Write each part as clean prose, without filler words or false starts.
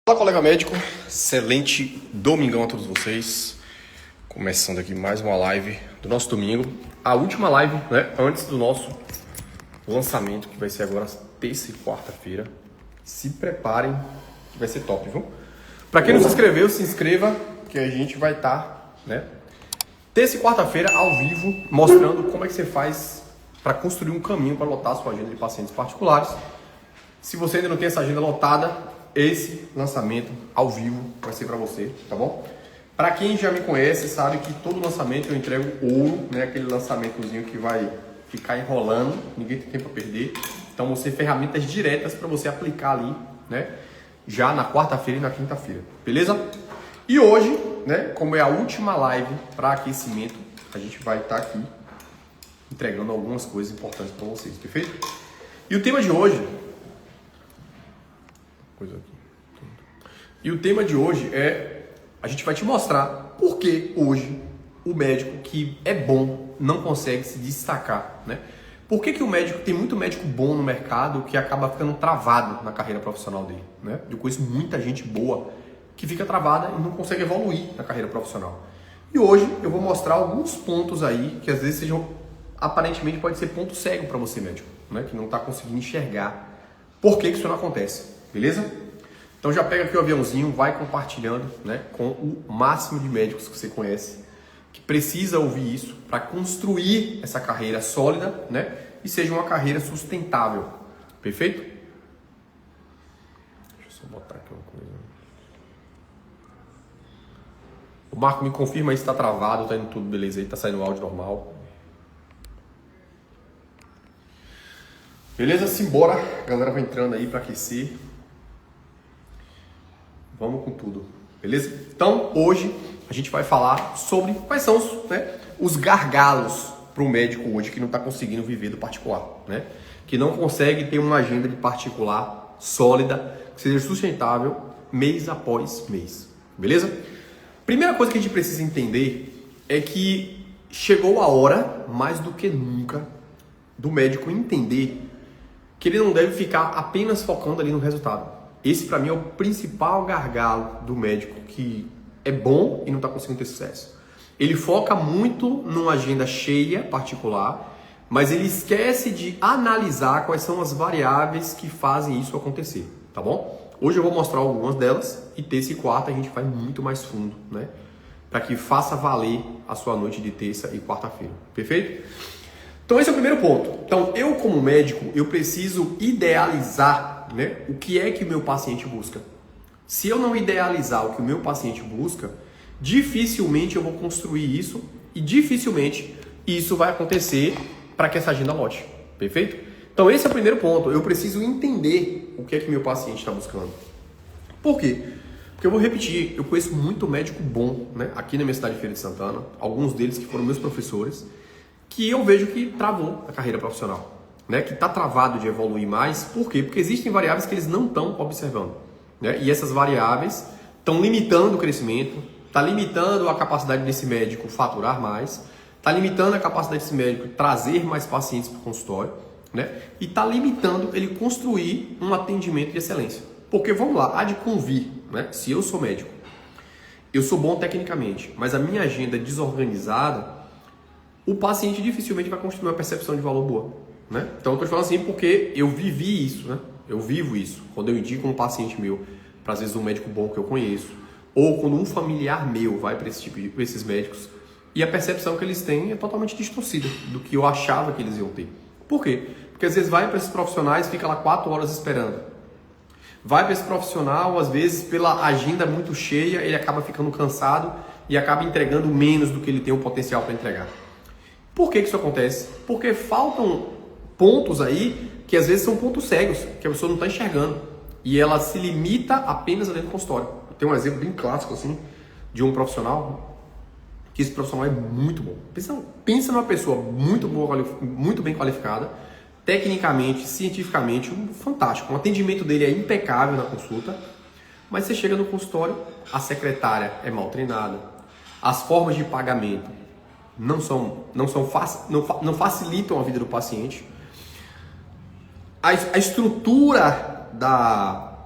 Fala, colega médico, excelente domingão a todos vocês. Começando aqui mais uma live do nosso domingo, a última live, né, antes do nosso lançamento, que vai ser agora terça e quarta-feira. Se preparem, que vai ser top, viu? Pra quem não se inscreveu, se inscreva, que a gente vai estar, né, terça e quarta-feira ao vivo, mostrando como é que você faz para construir um caminho para lotar a sua agenda de pacientes particulares. Se você ainda não tem essa agenda lotada, esse lançamento ao vivo vai ser para você, tá bom? Para quem já me conhece, sabe que todo lançamento eu entrego ouro, né? Aquele lançamentozinho que vai ficar enrolando, ninguém tem tempo para perder. Então, vão ser ferramentas diretas para você aplicar ali, né? Já na quarta-feira e na quinta-feira, beleza? E hoje, né? Como é a última live para aquecimento, a gente vai estar aqui entregando algumas coisas importantes para vocês, perfeito? E o tema de hoje... E o tema de hoje é, a gente vai te mostrar por que hoje o médico que é bom não consegue se destacar, né? Por que o médico, tem muito médico bom no mercado que acaba ficando travado na carreira profissional dele, né? Eu conheço muita gente boa que fica travada e não consegue evoluir na carreira profissional. E hoje eu vou mostrar alguns pontos aí que às vezes sejam, aparentemente pode ser ponto cego para você médico, né? Que não está conseguindo enxergar por que isso não acontece, beleza? Então já pega aqui o aviãozinho, vai compartilhando, né, com o máximo de médicos que você conhece, que precisa ouvir isso para construir essa carreira sólida, né, e seja uma carreira sustentável. Perfeito? Deixa eu só botar aqui uma coisa. O Marco me confirma aí se está travado, tá indo tudo beleza aí, tá saindo o áudio normal. Beleza? Simbora, a galera vai entrando aí para aquecer. Vamos com tudo, beleza? Então, hoje a gente vai falar sobre quais são os gargalos para o médico hoje que não está conseguindo viver do particular, né? Que não consegue ter uma agenda de particular sólida, que seja sustentável mês após mês, beleza? Primeira coisa que a gente precisa entender é que chegou a hora, mais do que nunca, do médico entender que ele não deve ficar apenas focando ali no resultado. Esse, para mim, é o principal gargalo do médico que é bom e não está conseguindo ter sucesso. Ele foca muito numa agenda cheia, particular, mas ele esquece de analisar quais são as variáveis que fazem isso acontecer, tá bom? Hoje eu vou mostrar algumas delas e terça e quarta a gente vai muito mais fundo, né? Para que faça valer a sua noite de terça e quarta-feira, perfeito? Então esse é o primeiro ponto. Então eu como médico, eu preciso idealizar, né, o que é que o meu paciente busca. Se eu não idealizar o que o meu paciente busca, dificilmente eu vou construir isso e dificilmente isso vai acontecer para que essa agenda lote, perfeito? Então esse é o primeiro ponto, eu preciso entender o que é que meu paciente está buscando. Por quê? Porque eu vou repetir, eu conheço muito médico bom, né, aqui na minha cidade de Feira de Santana, alguns deles que foram meus professores, que eu vejo que travou a carreira profissional, né, que está travado de evoluir mais. Por quê? Porque existem variáveis que eles não estão observando, né, e essas variáveis estão limitando o crescimento, está limitando a capacidade desse médico faturar mais, está limitando a capacidade desse médico trazer mais pacientes para o consultório, né, e está limitando ele construir um atendimento de excelência. Porque, vamos lá, há de convir, né, se eu sou médico, eu sou bom tecnicamente, mas a minha agenda é desorganizada, o paciente dificilmente vai construir uma percepção de valor boa, né? Então eu estou falando assim porque eu vivi isso, né? Eu vivo isso. Quando eu indico um paciente meu para às vezes um médico bom que eu conheço, ou quando um familiar meu vai para esses médicos e a percepção que eles têm é totalmente distorcida do que eu achava que eles iam ter. Por quê? Porque às vezes vai para esses profissionais e fica lá 4 horas esperando. Vai para esse profissional, às vezes pela agenda muito cheia, ele acaba ficando cansado e acaba entregando menos do que ele tem o potencial para entregar. Por que isso acontece? Porque faltam pontos aí que às vezes são pontos cegos, que a pessoa não está enxergando. E ela se limita apenas dentro do consultório. Tem um exemplo bem clássico assim, de um profissional, que esse profissional é muito bom. Pensa numa pessoa muito boa, muito bem qualificada, tecnicamente, cientificamente, fantástico. O atendimento dele é impecável na consulta, mas você chega no consultório, a secretária é mal treinada, as formas de pagamento não facilitam a vida do paciente. A estrutura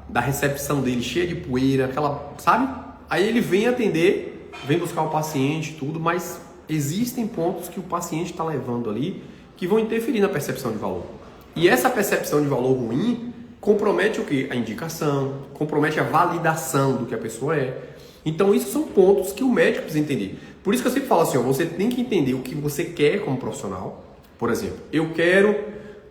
da recepção dele cheia de poeira, aquela, sabe? Aí ele vem atender, vem buscar o paciente, tudo, mas existem pontos que o paciente está levando ali que vão interferir na percepção de valor. E essa percepção de valor ruim compromete o quê? A indicação, compromete a validação do que a pessoa é. Então, isso são pontos que o médico precisa entender. Por isso que eu sempre falo assim, ó, você tem que entender o que você quer como profissional. Por exemplo, eu quero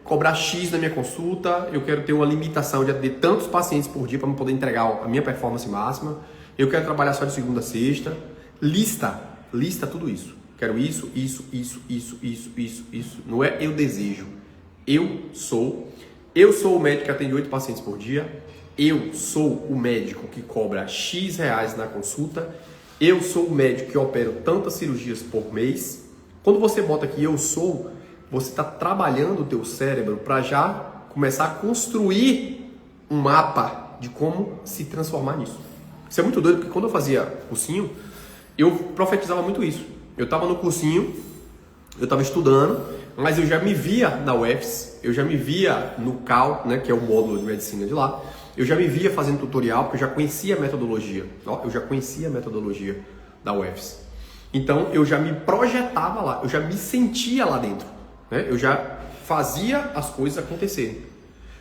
cobrar X na minha consulta, eu quero ter uma limitação de atender tantos pacientes por dia para eu poder entregar a minha performance máxima, eu quero trabalhar só de segunda a sexta. Lista tudo isso. Quero isso. Não é eu desejo. Eu sou o médico que atende 8 pacientes por dia. Eu sou o médico que cobra X reais na consulta. Eu sou o médico que opera tantas cirurgias por mês. Quando você bota aqui eu sou, você está trabalhando o teu cérebro para já começar a construir um mapa de como se transformar nisso. Isso é muito doido, porque quando eu fazia cursinho, eu profetizava muito isso. Eu estava no cursinho, eu estava estudando, mas eu já me via na UFS, eu já me via no CAL, né, que é o módulo de medicina de lá, eu já me via fazendo tutorial, porque eu já conhecia a metodologia. Eu já conhecia a metodologia da UFS. Então, eu já me projetava lá, eu já me sentia lá dentro. Né? Eu já fazia as coisas acontecerem.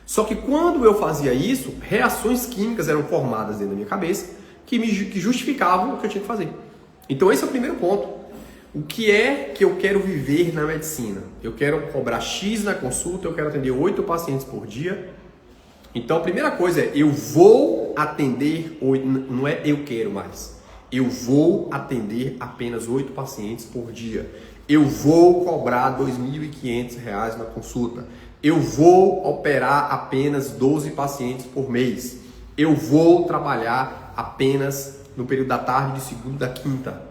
Só que quando eu fazia isso, reações químicas eram formadas dentro da minha cabeça que justificavam o que eu tinha que fazer. Então, esse é o primeiro ponto. O que é que eu quero viver na medicina? Eu quero cobrar X na consulta, eu quero atender 8 pacientes por dia. Então, a primeira coisa é, eu vou atender 8, não é eu quero mais. Eu vou atender apenas 8 pacientes por dia. Eu vou cobrar R$ 2.500 na consulta. Eu vou operar apenas 12 pacientes por mês. Eu vou trabalhar apenas no período da tarde, de segunda a quinta.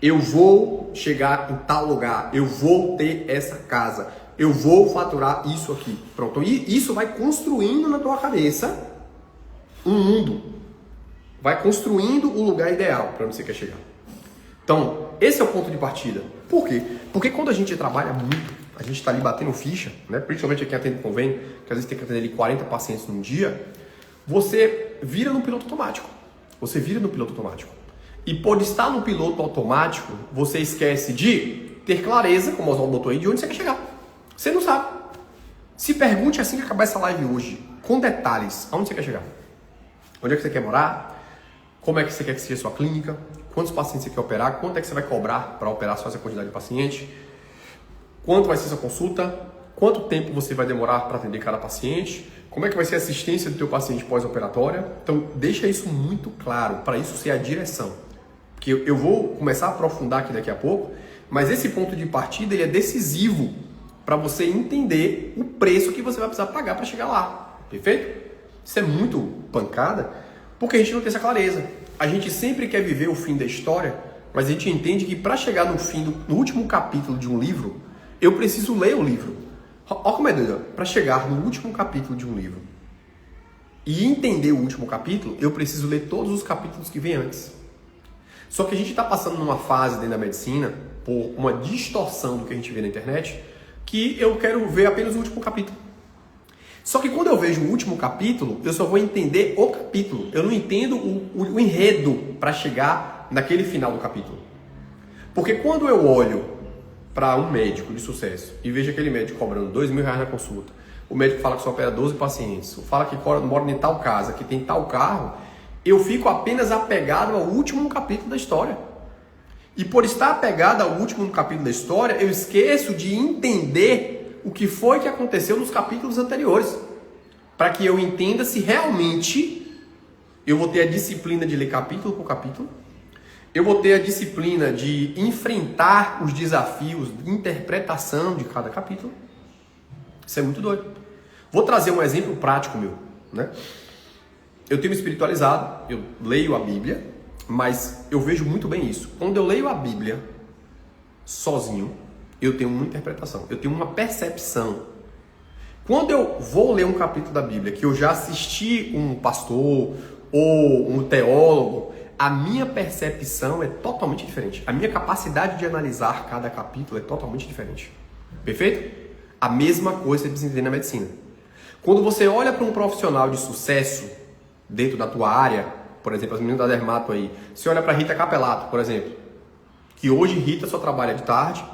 Eu vou chegar em tal lugar. Eu vou ter essa casa. Eu vou faturar isso aqui. Pronto. E isso vai construindo na tua cabeça um mundo. Vai construindo o lugar ideal para onde você quer chegar. Então, esse é o ponto de partida. Por quê? Porque quando a gente trabalha muito, a gente está ali batendo ficha, né? Principalmente quem atende convênio, que às vezes tem que atender ali 40 pacientes num dia, você vira no piloto automático. Você vira no piloto automático. E por estar no piloto automático, você esquece de ter clareza, como o Oswaldo botou aí, de onde você quer chegar. Você não sabe. Se pergunte assim que acabar essa live hoje, com detalhes, aonde você quer chegar? Onde é que você quer morar? Como é que você quer que seja a sua clínica? Quantos pacientes você quer operar? Quanto é que você vai cobrar para operar só essa quantidade de paciente? Quanto vai ser sua consulta? Quanto tempo você vai demorar para atender cada paciente? Como é que vai ser a assistência do teu paciente pós-operatória? Então, deixa isso muito claro, para isso ser a direção. Porque eu vou começar a aprofundar aqui daqui a pouco, mas esse ponto de partida ele é decisivo para você entender o preço que você vai precisar pagar para chegar lá. Perfeito? Isso é muito pancada, porque a gente não tem essa clareza. A gente sempre quer viver o fim da história, mas a gente entende que para chegar no fim, no último capítulo de um livro, eu preciso ler o livro. Olha como é doido. Para chegar no último capítulo de um livro e entender o último capítulo, eu preciso ler todos os capítulos que vêm antes. Só que a gente está passando numa fase dentro da medicina, por uma distorção do que a gente vê na internet, que eu quero ver apenas o último capítulo. Só que quando eu vejo o último capítulo, eu só vou entender o capítulo. Eu não entendo o enredo para chegar naquele final do capítulo. Porque quando eu olho para um médico de sucesso e vejo aquele médico cobrando R$ 2.000 na consulta, o médico fala que só opera 12 pacientes, fala que mora em tal casa, que tem tal carro, eu fico apenas apegado ao último capítulo da história. E por estar apegado ao último capítulo da história, eu esqueço de entender o que foi que aconteceu nos capítulos anteriores. Para que eu entenda se realmente eu vou ter a disciplina de ler capítulo por capítulo, eu vou ter a disciplina de enfrentar os desafios de interpretação de cada capítulo. Isso é muito doido. Vou trazer um exemplo prático meu, né? Eu tenho me espiritualizado, eu leio a Bíblia, mas eu vejo muito bem isso. Quando eu leio a Bíblia sozinho, eu tenho uma interpretação, eu tenho uma percepção. Quando eu vou ler um capítulo da Bíblia que eu já assisti um pastor ou um teólogo, a minha percepção é totalmente diferente. A minha capacidade de analisar cada capítulo é totalmente diferente. Perfeito? A mesma coisa você precisa entender na medicina. Quando você olha para um profissional de sucesso, dentro da tua área, por exemplo, as meninas da Dermato aí, você olha para Rita Capelato, por exemplo, que hoje Rita só trabalha de tarde,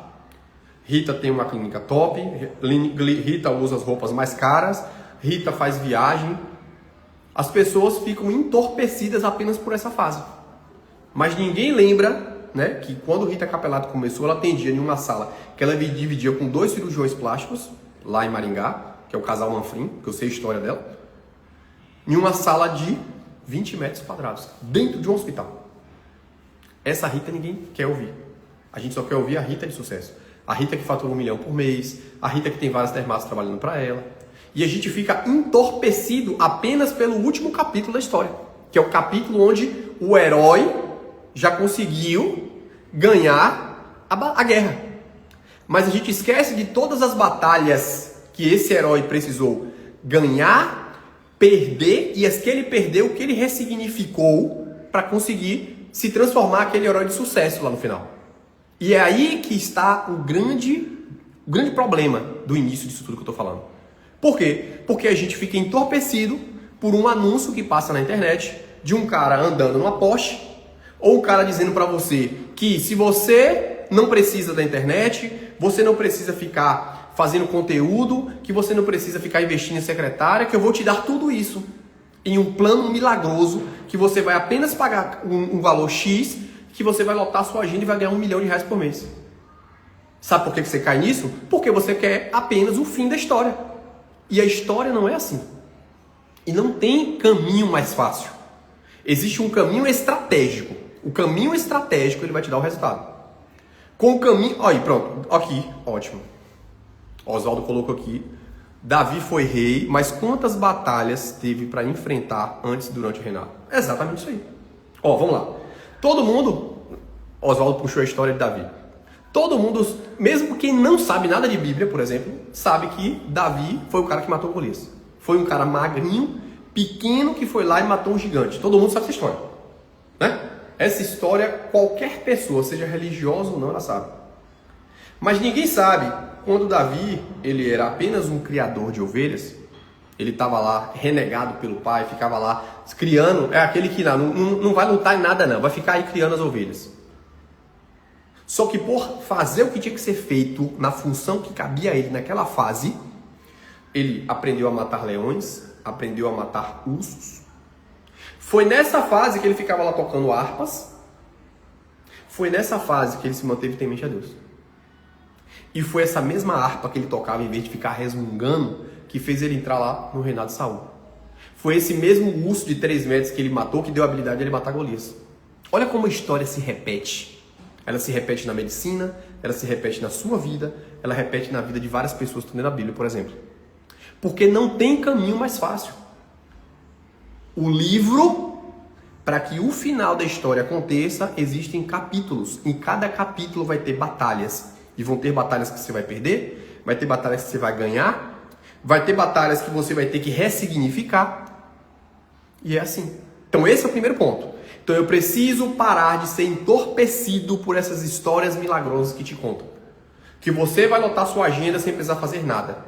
Rita tem uma clínica top, Rita usa as roupas mais caras, Rita faz viagem. As pessoas ficam entorpecidas apenas por essa fase. Mas ninguém lembra, né, que quando Rita Capelato começou, ela atendia em uma sala que ela dividia com 2 cirurgiões plásticos, lá em Maringá, que é o casal Manfrim, que eu sei a história dela, em uma sala de 20 metros quadrados, dentro de um hospital. Essa Rita ninguém quer ouvir. A gente só quer ouvir a Rita de sucesso. A Rita que fatura 1 milhão por mês, a Rita que tem várias dermatos trabalhando para ela. E a gente fica entorpecido apenas pelo último capítulo da história, que é o capítulo onde o herói já conseguiu ganhar a guerra. Mas a gente esquece de todas as batalhas que esse herói precisou ganhar, perder, e as que ele perdeu, o que ele ressignificou para conseguir se transformar aquele herói de sucesso lá no final. E é aí que está o grande problema do início disso tudo que eu estou falando. Por quê? Porque a gente fica entorpecido por um anúncio que passa na internet de um cara andando numa Porsche, ou um cara dizendo para você que se você não precisa da internet, você não precisa ficar fazendo conteúdo, que você não precisa ficar investindo em secretária, que eu vou te dar tudo isso em um plano milagroso, que você vai apenas pagar um valor X, que você vai lotar sua agenda e vai ganhar R$1 milhão por mês. Sabe por que você cai nisso? Porque você quer apenas o fim da história. E a história não é assim. E não tem caminho mais fácil. Existe um caminho estratégico. O caminho estratégico ele vai te dar o resultado. Com o caminho... Olha aí, pronto. Aqui, ótimo. Oswaldo colocou aqui. Davi foi rei, mas quantas batalhas teve para enfrentar antes e durante o reinado? É exatamente isso aí. Ó, vamos lá. Todo mundo... Oswaldo puxou a história de Davi. Todo mundo, mesmo quem não sabe nada de Bíblia, por exemplo, sabe que Davi foi o cara que matou Golias. Foi um cara magrinho, pequeno, que foi lá e matou um gigante. Todo mundo sabe essa história, né? Essa história, qualquer pessoa, seja religiosa ou não, ela sabe. Mas ninguém sabe, quando Davi, ele era apenas um criador de ovelhas, ele estava lá, renegado pelo pai, ficava lá criando, é aquele que não vai lutar em nada não, vai ficar aí criando as ovelhas. Só que por fazer o que tinha que ser feito na função que cabia a ele naquela fase, ele aprendeu a matar leões, aprendeu a matar ursos. Foi nessa fase que ele ficava lá tocando harpas. Foi nessa fase que ele se manteve temente a Deus. E foi essa mesma harpa que ele tocava, em vez de ficar resmungando, que fez ele entrar lá no reinado de Saul. Foi esse mesmo urso de 3 metros que ele matou, que deu a habilidade de ele matar Golias. Olha como a história se repete. Ela se repete na medicina, ela se repete na sua vida, ela repete na vida de várias pessoas que estão lendo a Bíblia, por exemplo. Porque não tem caminho mais fácil. O livro, para que o final da história aconteça, existem capítulos. Em cada capítulo vai ter batalhas. E vão ter batalhas que você vai perder, vai ter batalhas que você vai ganhar, vai ter batalhas que você vai ter que ressignificar. E é assim. Então esse é o primeiro ponto. Então eu preciso parar de ser entorpecido por essas histórias milagrosas que te contam. Que você vai lotar sua agenda sem precisar fazer nada.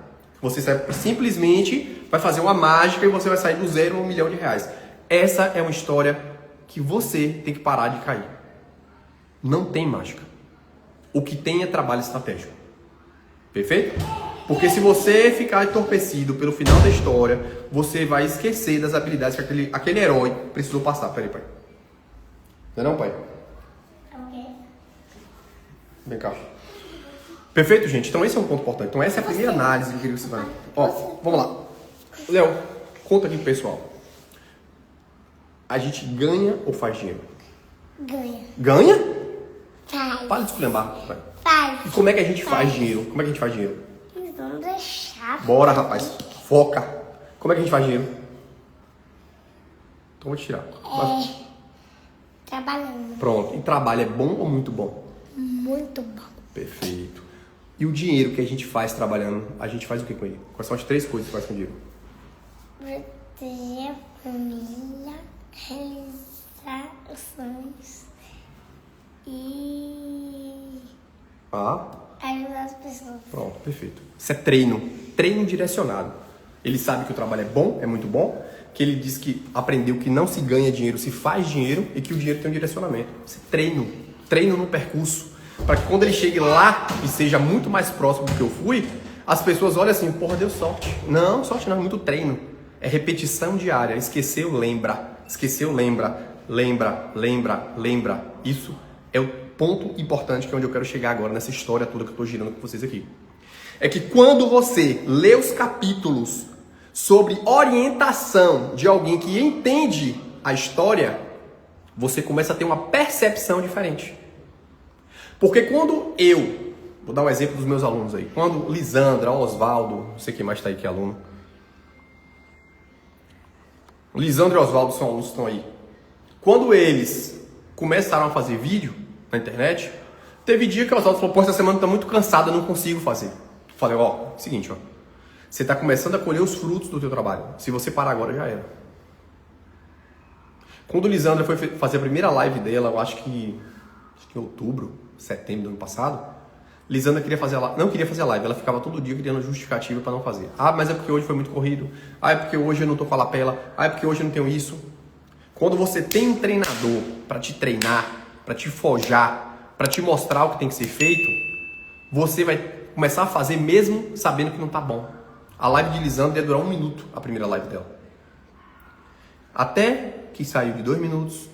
Você simplesmente vai fazer uma mágica e você vai sair do zero a R$1 milhão. Essa é uma história que você tem que parar de cair. Não tem mágica. O que tem é trabalho estratégico. Perfeito? Porque se você ficar entorpecido pelo final da história, você vai esquecer das habilidades que aquele herói precisou passar. Peraí, pai. Não é não, pai? Ok. Vem cá. Perfeito, gente? Então esse é um ponto importante. Então essa é a primeira análise que eu queria que você vai. Ó, vamos lá. Léo, conta aqui pro pessoal. A gente ganha ou faz dinheiro? Ganha. Ganha? Faz. Para de esculhambar, pai. Faz. E como é que a gente faz dinheiro? Como é que a gente faz dinheiro? Eles vão deixar. Bora, rapaz. Foca. Como é que a gente faz dinheiro? Então vou te tirar. Trabalhando. Pronto. E trabalho é bom ou muito bom? Muito bom. Perfeito. E o dinheiro que a gente faz trabalhando, a gente faz o que com ele? Quais são as 3 coisas que faz com o dinheiro? Proteger a família, realizar os sonhos e ajudar as pessoas. Pronto, perfeito. Isso é treino. Treino direcionado. Ele sabe que o trabalho é bom, é muito bom, que ele diz que aprendeu que não se ganha dinheiro, se faz dinheiro e que o dinheiro tem um direcionamento. Você treino no percurso, para que quando ele chegue lá e seja muito mais próximo do que eu fui, as pessoas olham assim, porra, deu sorte. Não, sorte não, é muito treino. É repetição diária. Esqueceu, lembra. Esqueceu, lembra. Lembra. Isso é o ponto importante que é onde eu quero chegar agora, nessa história toda que eu estou girando com vocês aqui. É que quando você lê os capítulos sobre orientação de alguém que entende a história, você começa a ter uma percepção diferente. Porque quando vou dar um exemplo dos meus alunos aí, quando Lisandra, Osvaldo, não sei quem mais está aí que é aluno, Lisandra e Osvaldo são alunos que estão aí. Quando eles começaram a fazer vídeo na internet, teve dia que o Osvaldo falou, pô, essa semana está muito cansada, eu não consigo fazer. Falei, seguinte, você está começando a colher os frutos do teu trabalho. Se você parar agora, já era. Quando Lisandra foi fazer a primeira live dela, eu acho que em outubro, setembro do ano passado, Lisandra não queria fazer a live. Ela ficava todo dia criando justificativa para não fazer. Ah, mas é porque hoje foi muito corrido. Ah, é porque hoje eu não tô com a lapela. Ah, é porque hoje eu não tenho isso. Quando você tem um treinador para te treinar, para te forjar, para te mostrar o que tem que ser feito, você vai começar a fazer mesmo sabendo que não tá bom. A live de Lisandra ia durar 1 minuto, a primeira live dela. Até que saiu de 2 minutos,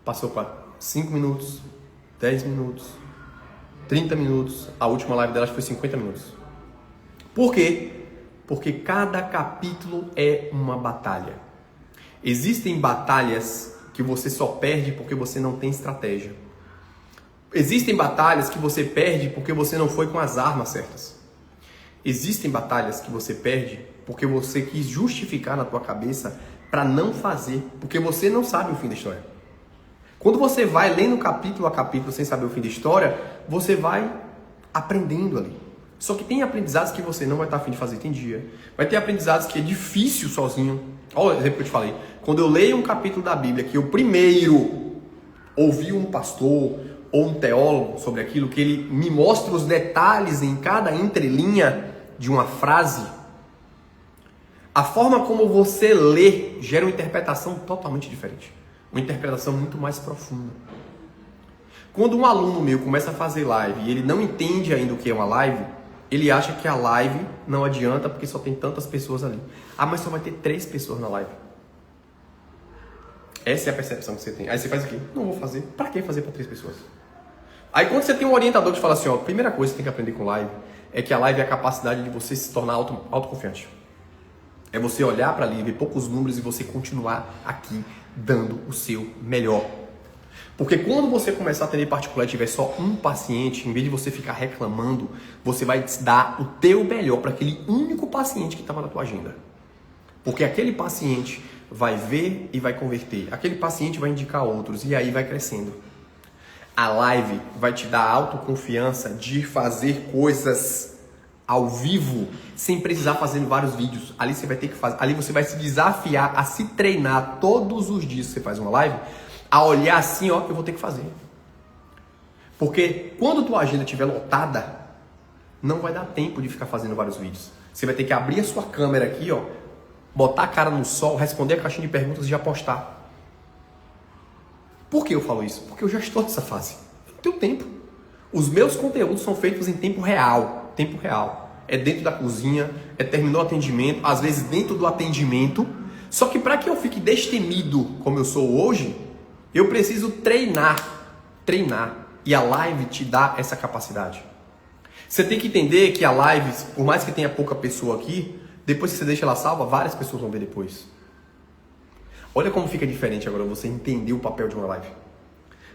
passou para 5 minutos, 10 minutos, 30 minutos. A última live dela foi 50 minutos. Por quê? Porque cada capítulo é uma batalha. Existem batalhas que você só perde porque você não tem estratégia. Existem batalhas que você perde porque você não foi com as armas certas. Existem batalhas que você perde porque você quis justificar na tua cabeça para não fazer, porque você não sabe o fim da história. Quando você vai lendo capítulo a capítulo sem saber o fim da história, você vai aprendendo ali. Só que tem aprendizados que você não vai estar a fim de fazer, tem dia. Vai ter aprendizados que é difícil sozinho. Olha o exemplo que eu te falei. Quando eu leio um capítulo da Bíblia que eu primeiro ouvi um pastor ou um teólogo sobre aquilo, que ele me mostra os detalhes em cada entrelinha de uma frase, a forma como você lê gera uma interpretação totalmente diferente. Uma interpretação muito mais profunda. Quando um aluno meu começa a fazer live e ele não entende ainda o que é uma live, ele acha que a live não adianta porque só tem tantas pessoas ali. Ah, mas só vai ter 3 pessoas na live. Essa é a percepção que você tem. Aí você faz o quê? Não vou fazer. Pra que fazer para 3 pessoas? Aí quando você tem um orientador que fala assim, a primeira coisa que você tem que aprender com live é que a live é a capacidade de você se tornar autoconfiante. É você olhar para ali, ver poucos números e você continuar aqui dando o seu melhor. Porque quando você começar a atender particular e tiver só um paciente, em vez de você ficar reclamando, você vai dar o teu melhor para aquele único paciente que estava na tua agenda. Porque aquele paciente vai ver e vai converter. Aquele paciente vai indicar outros e aí vai crescendo. A live vai te dar a autoconfiança de fazer coisas ao vivo sem precisar fazer vários vídeos. Ali você vai ter que fazer, ali você vai se desafiar a se treinar todos os dias que você faz uma live, a olhar assim, eu vou ter que fazer. Porque quando tua agenda estiver lotada, não vai dar tempo de ficar fazendo vários vídeos. Você vai ter que abrir a sua câmera aqui, botar a cara no sol, responder a caixinha de perguntas e já postar. Por que eu falo isso? Porque eu já estou nessa fase. Eu não tenho tempo. Os meus conteúdos são feitos em tempo real. Tempo real. É dentro da cozinha, terminou o atendimento, às vezes dentro do atendimento. Só que para que eu fique destemido como eu sou hoje, eu preciso treinar. E a live te dá essa capacidade. Você tem que entender que a live, por mais que tenha pouca pessoa aqui, depois que você deixa ela salva, várias pessoas vão ver depois. Olha como fica diferente agora você entender o papel de uma live.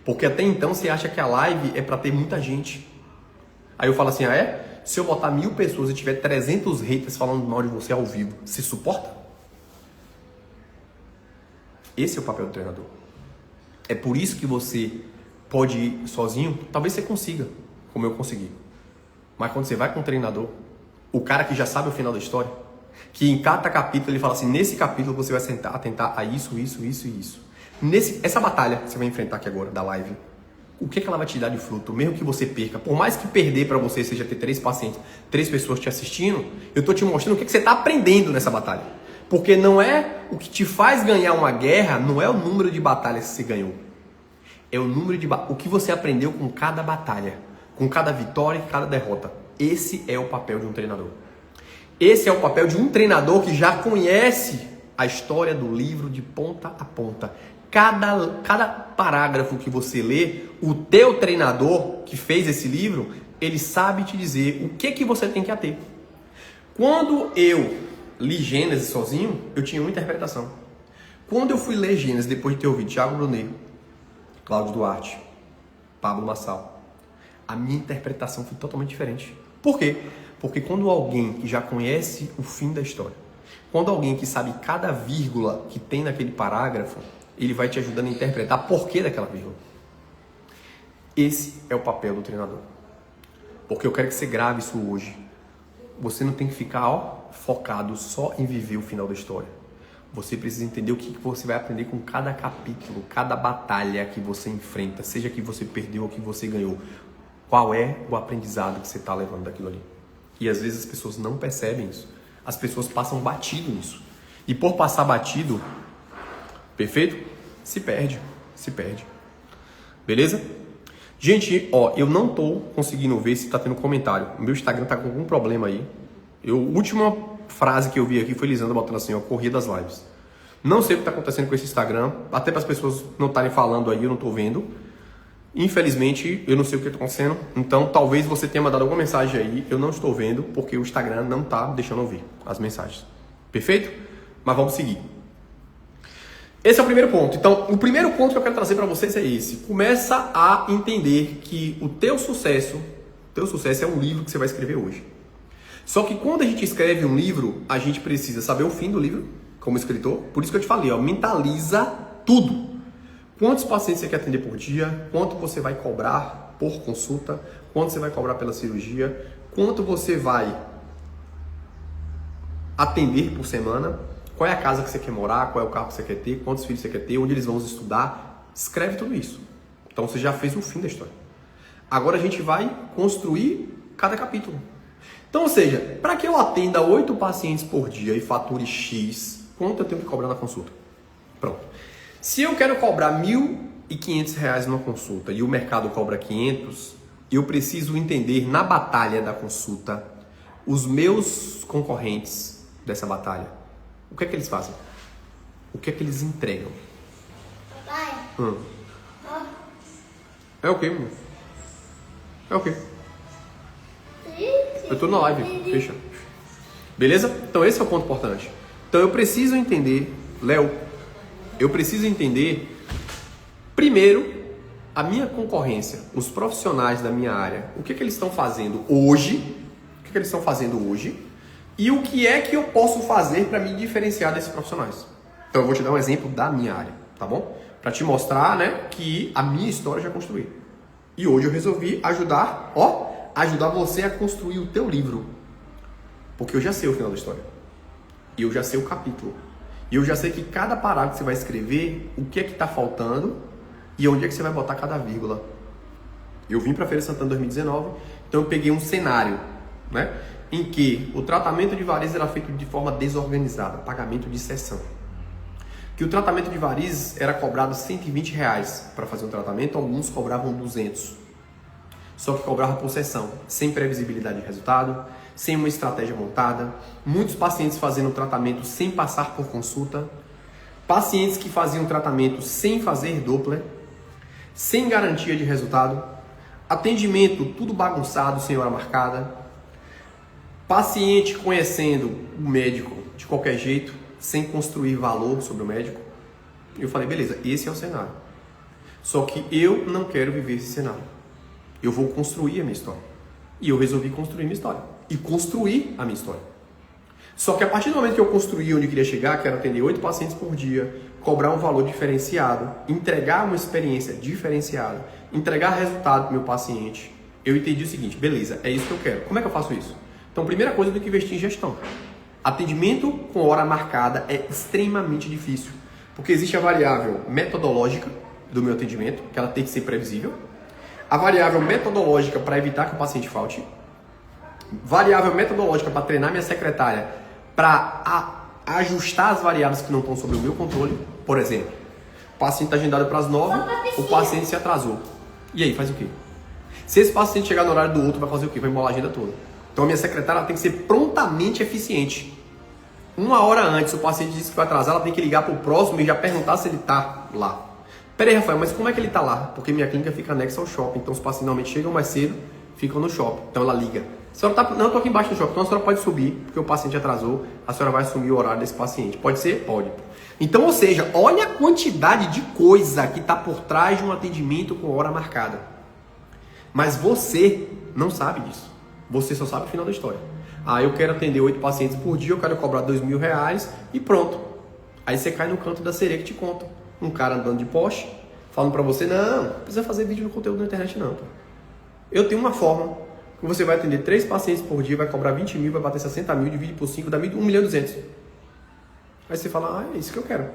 Porque até então você acha que a live é para ter muita gente. Aí eu falo assim, se eu botar 1000 pessoas e tiver 300 haters falando mal de você ao vivo, você suporta? Esse é o papel do treinador. É por isso que você pode ir sozinho, talvez você consiga, como eu consegui. Mas quando você vai com um treinador, o cara que já sabe o final da história, que em cada capítulo ele fala assim, nesse capítulo você vai atentar a isso. Essa batalha que você vai enfrentar aqui agora, da live, o que ela vai te dar de fruto? Mesmo que você perca, por mais que perder para você seja ter 3 pacientes, 3 pessoas te assistindo, eu tô te mostrando o que você tá aprendendo nessa batalha. Porque não é o que te faz ganhar uma guerra, não é o número de batalhas que você ganhou. É o número de o que você aprendeu com cada batalha, com cada vitória e cada derrota. Esse é o papel de um treinador. Esse é o papel de um treinador que já conhece a história do livro de ponta a ponta. Cada parágrafo que você lê, o teu treinador que fez esse livro, ele sabe te dizer o que você tem que ater. Quando eu li Gênesis sozinho, eu tinha uma interpretação. Quando eu fui ler Gênesis, depois de ter ouvido Thiago Brunet, Cláudio Duarte, Pablo Marçal, a minha interpretação foi totalmente diferente. Por quê? Porque quando alguém que já conhece o fim da história, quando alguém que sabe cada vírgula que tem naquele parágrafo, ele vai te ajudando a interpretar porquê daquela vírgula. Esse é o papel do treinador. Porque eu quero que você grave isso hoje. Você não tem que ficar focado só em viver o final da história. Você precisa entender o que você vai aprender com cada capítulo, cada batalha que você enfrenta, seja que você perdeu ou que você ganhou. Qual é o aprendizado que você está levando daquilo ali? E às vezes as pessoas não percebem isso. As pessoas passam batido nisso. E por passar batido, perfeito? Se perde. Beleza? Gente, ó, eu não tô conseguindo ver se tá tendo comentário. O meu Instagram tá com algum problema aí. A última frase que eu vi aqui foi Lisandra botando assim, ó, corria das lives. Não sei o que tá acontecendo com esse Instagram. Até para as pessoas não estarem falando aí, eu não tô vendo. Infelizmente, eu não sei o que está acontecendo. Então, talvez você tenha mandado alguma mensagem aí. Eu não estou vendo, porque o Instagram não está deixando ouvir as mensagens. Perfeito? Mas vamos seguir. Esse é o primeiro ponto. Então, o primeiro ponto que eu quero trazer para vocês é esse. Começa a entender que o teu sucesso é um livro que você vai escrever hoje. Só que quando a gente escreve um livro, a gente precisa saber o fim do livro, como escritor. Por isso que eu te falei, ó, mentaliza tudo. Quantos pacientes você quer atender por dia? Quanto você vai cobrar por consulta? Quanto você vai cobrar pela cirurgia? Quanto você vai atender por semana? Qual é a casa que você quer morar? Qual é o carro que você quer ter? Quantos filhos você quer ter? Onde eles vão estudar? Escreve tudo isso. Então você já fez o fim da história. Agora a gente vai construir cada capítulo. Então, ou seja, para que eu atenda 8 pacientes por dia e fature X, quanto eu tenho que cobrar na consulta? Pronto. Se eu quero cobrar R$1.500 numa consulta e o mercado cobra 500, eu preciso entender na batalha da consulta os meus concorrentes dessa batalha. O que é que eles fazem? O que é que eles entregam? Papai. É o quê, meu? É o quê? Eu tô na live, fecha. Beleza? Então esse é o ponto importante. Então eu preciso entender, Léo, primeiro, a minha concorrência, os profissionais da minha área, o que é que eles estão fazendo hoje, e o que é que eu posso fazer para me diferenciar desses profissionais. Então eu vou te dar um exemplo da minha área, tá bom? Para te mostrar, né, que a minha história já construí. E hoje eu resolvi ajudar você a construir o teu livro. Porque eu já sei o final da história. E eu já sei o capítulo. E eu já sei que cada parágrafo que você vai escrever, o que é que está faltando e onde é que você vai botar cada vírgula. Eu vim para a Feira de Santana em 2019, então eu peguei um cenário, né, em que o tratamento de varizes era feito de forma desorganizada, pagamento de sessão. Que o tratamento de varizes era cobrado R$120 para fazer um tratamento, alguns cobravam 200. Só que cobravam por sessão, sem previsibilidade de resultado, sem uma estratégia montada, muitos pacientes fazendo tratamento sem passar por consulta, pacientes que faziam tratamento sem fazer Doppler, sem garantia de resultado, atendimento tudo bagunçado, sem hora marcada, paciente conhecendo o médico de qualquer jeito, sem construir valor sobre o médico. Eu falei, beleza, esse é o cenário. Só que eu não quero viver esse cenário. Eu vou construir a minha história. E eu resolvi construir a minha história. E construir a minha história. Só que a partir do momento que eu construí onde eu queria chegar, que era atender 8 pacientes por dia, cobrar um valor diferenciado, entregar uma experiência diferenciada, entregar resultado para o meu paciente, eu entendi o seguinte, beleza, é isso que eu quero. Como é que eu faço isso? Então, primeira coisa, eu tenho que investir em gestão. Atendimento com hora marcada é extremamente difícil, porque existe a variável metodológica do meu atendimento, que ela tem que ser previsível, a variável metodológica para evitar que o paciente falte, variável metodológica para treinar minha secretária para ajustar as variáveis que não estão sob o meu controle. Por exemplo, o paciente está agendado para as 9, o paciente se atrasou. E aí, faz o quê? Se esse paciente chegar no horário do outro, vai fazer o quê? Vai embolar a agenda toda. Então a minha secretária tem que ser prontamente eficiente. 1 hora antes, o paciente disse que vai atrasar, ela tem que ligar para o próximo e já perguntar se ele está lá. Peraí, Rafael, mas como é que ele está lá? Porque minha clínica fica anexa ao shopping, então os pacientes normalmente chegam mais cedo, ficam no shopping. Então ela liga. A senhora tá... Não, eu tô aqui embaixo do shopping, então a senhora pode subir, porque o paciente atrasou, a senhora vai assumir o horário desse paciente. Pode ser? Pode. Então, ou seja, olha a quantidade de coisa que está por trás de um atendimento com hora marcada. Mas você não sabe disso. Você só sabe o final da história. Ah, eu quero atender 8 pacientes por dia, eu quero cobrar R$2.000 e pronto. Aí você cai no canto da sereia que te conta. Um cara andando de Porsche, falando pra você, não precisa fazer vídeo no conteúdo na internet não. Pô. Eu tenho uma forma que você vai atender 3 pacientes por dia, vai cobrar 20 mil, vai bater 60 mil, divide por 5, dá 1.200.000. Aí você fala, é isso que eu quero.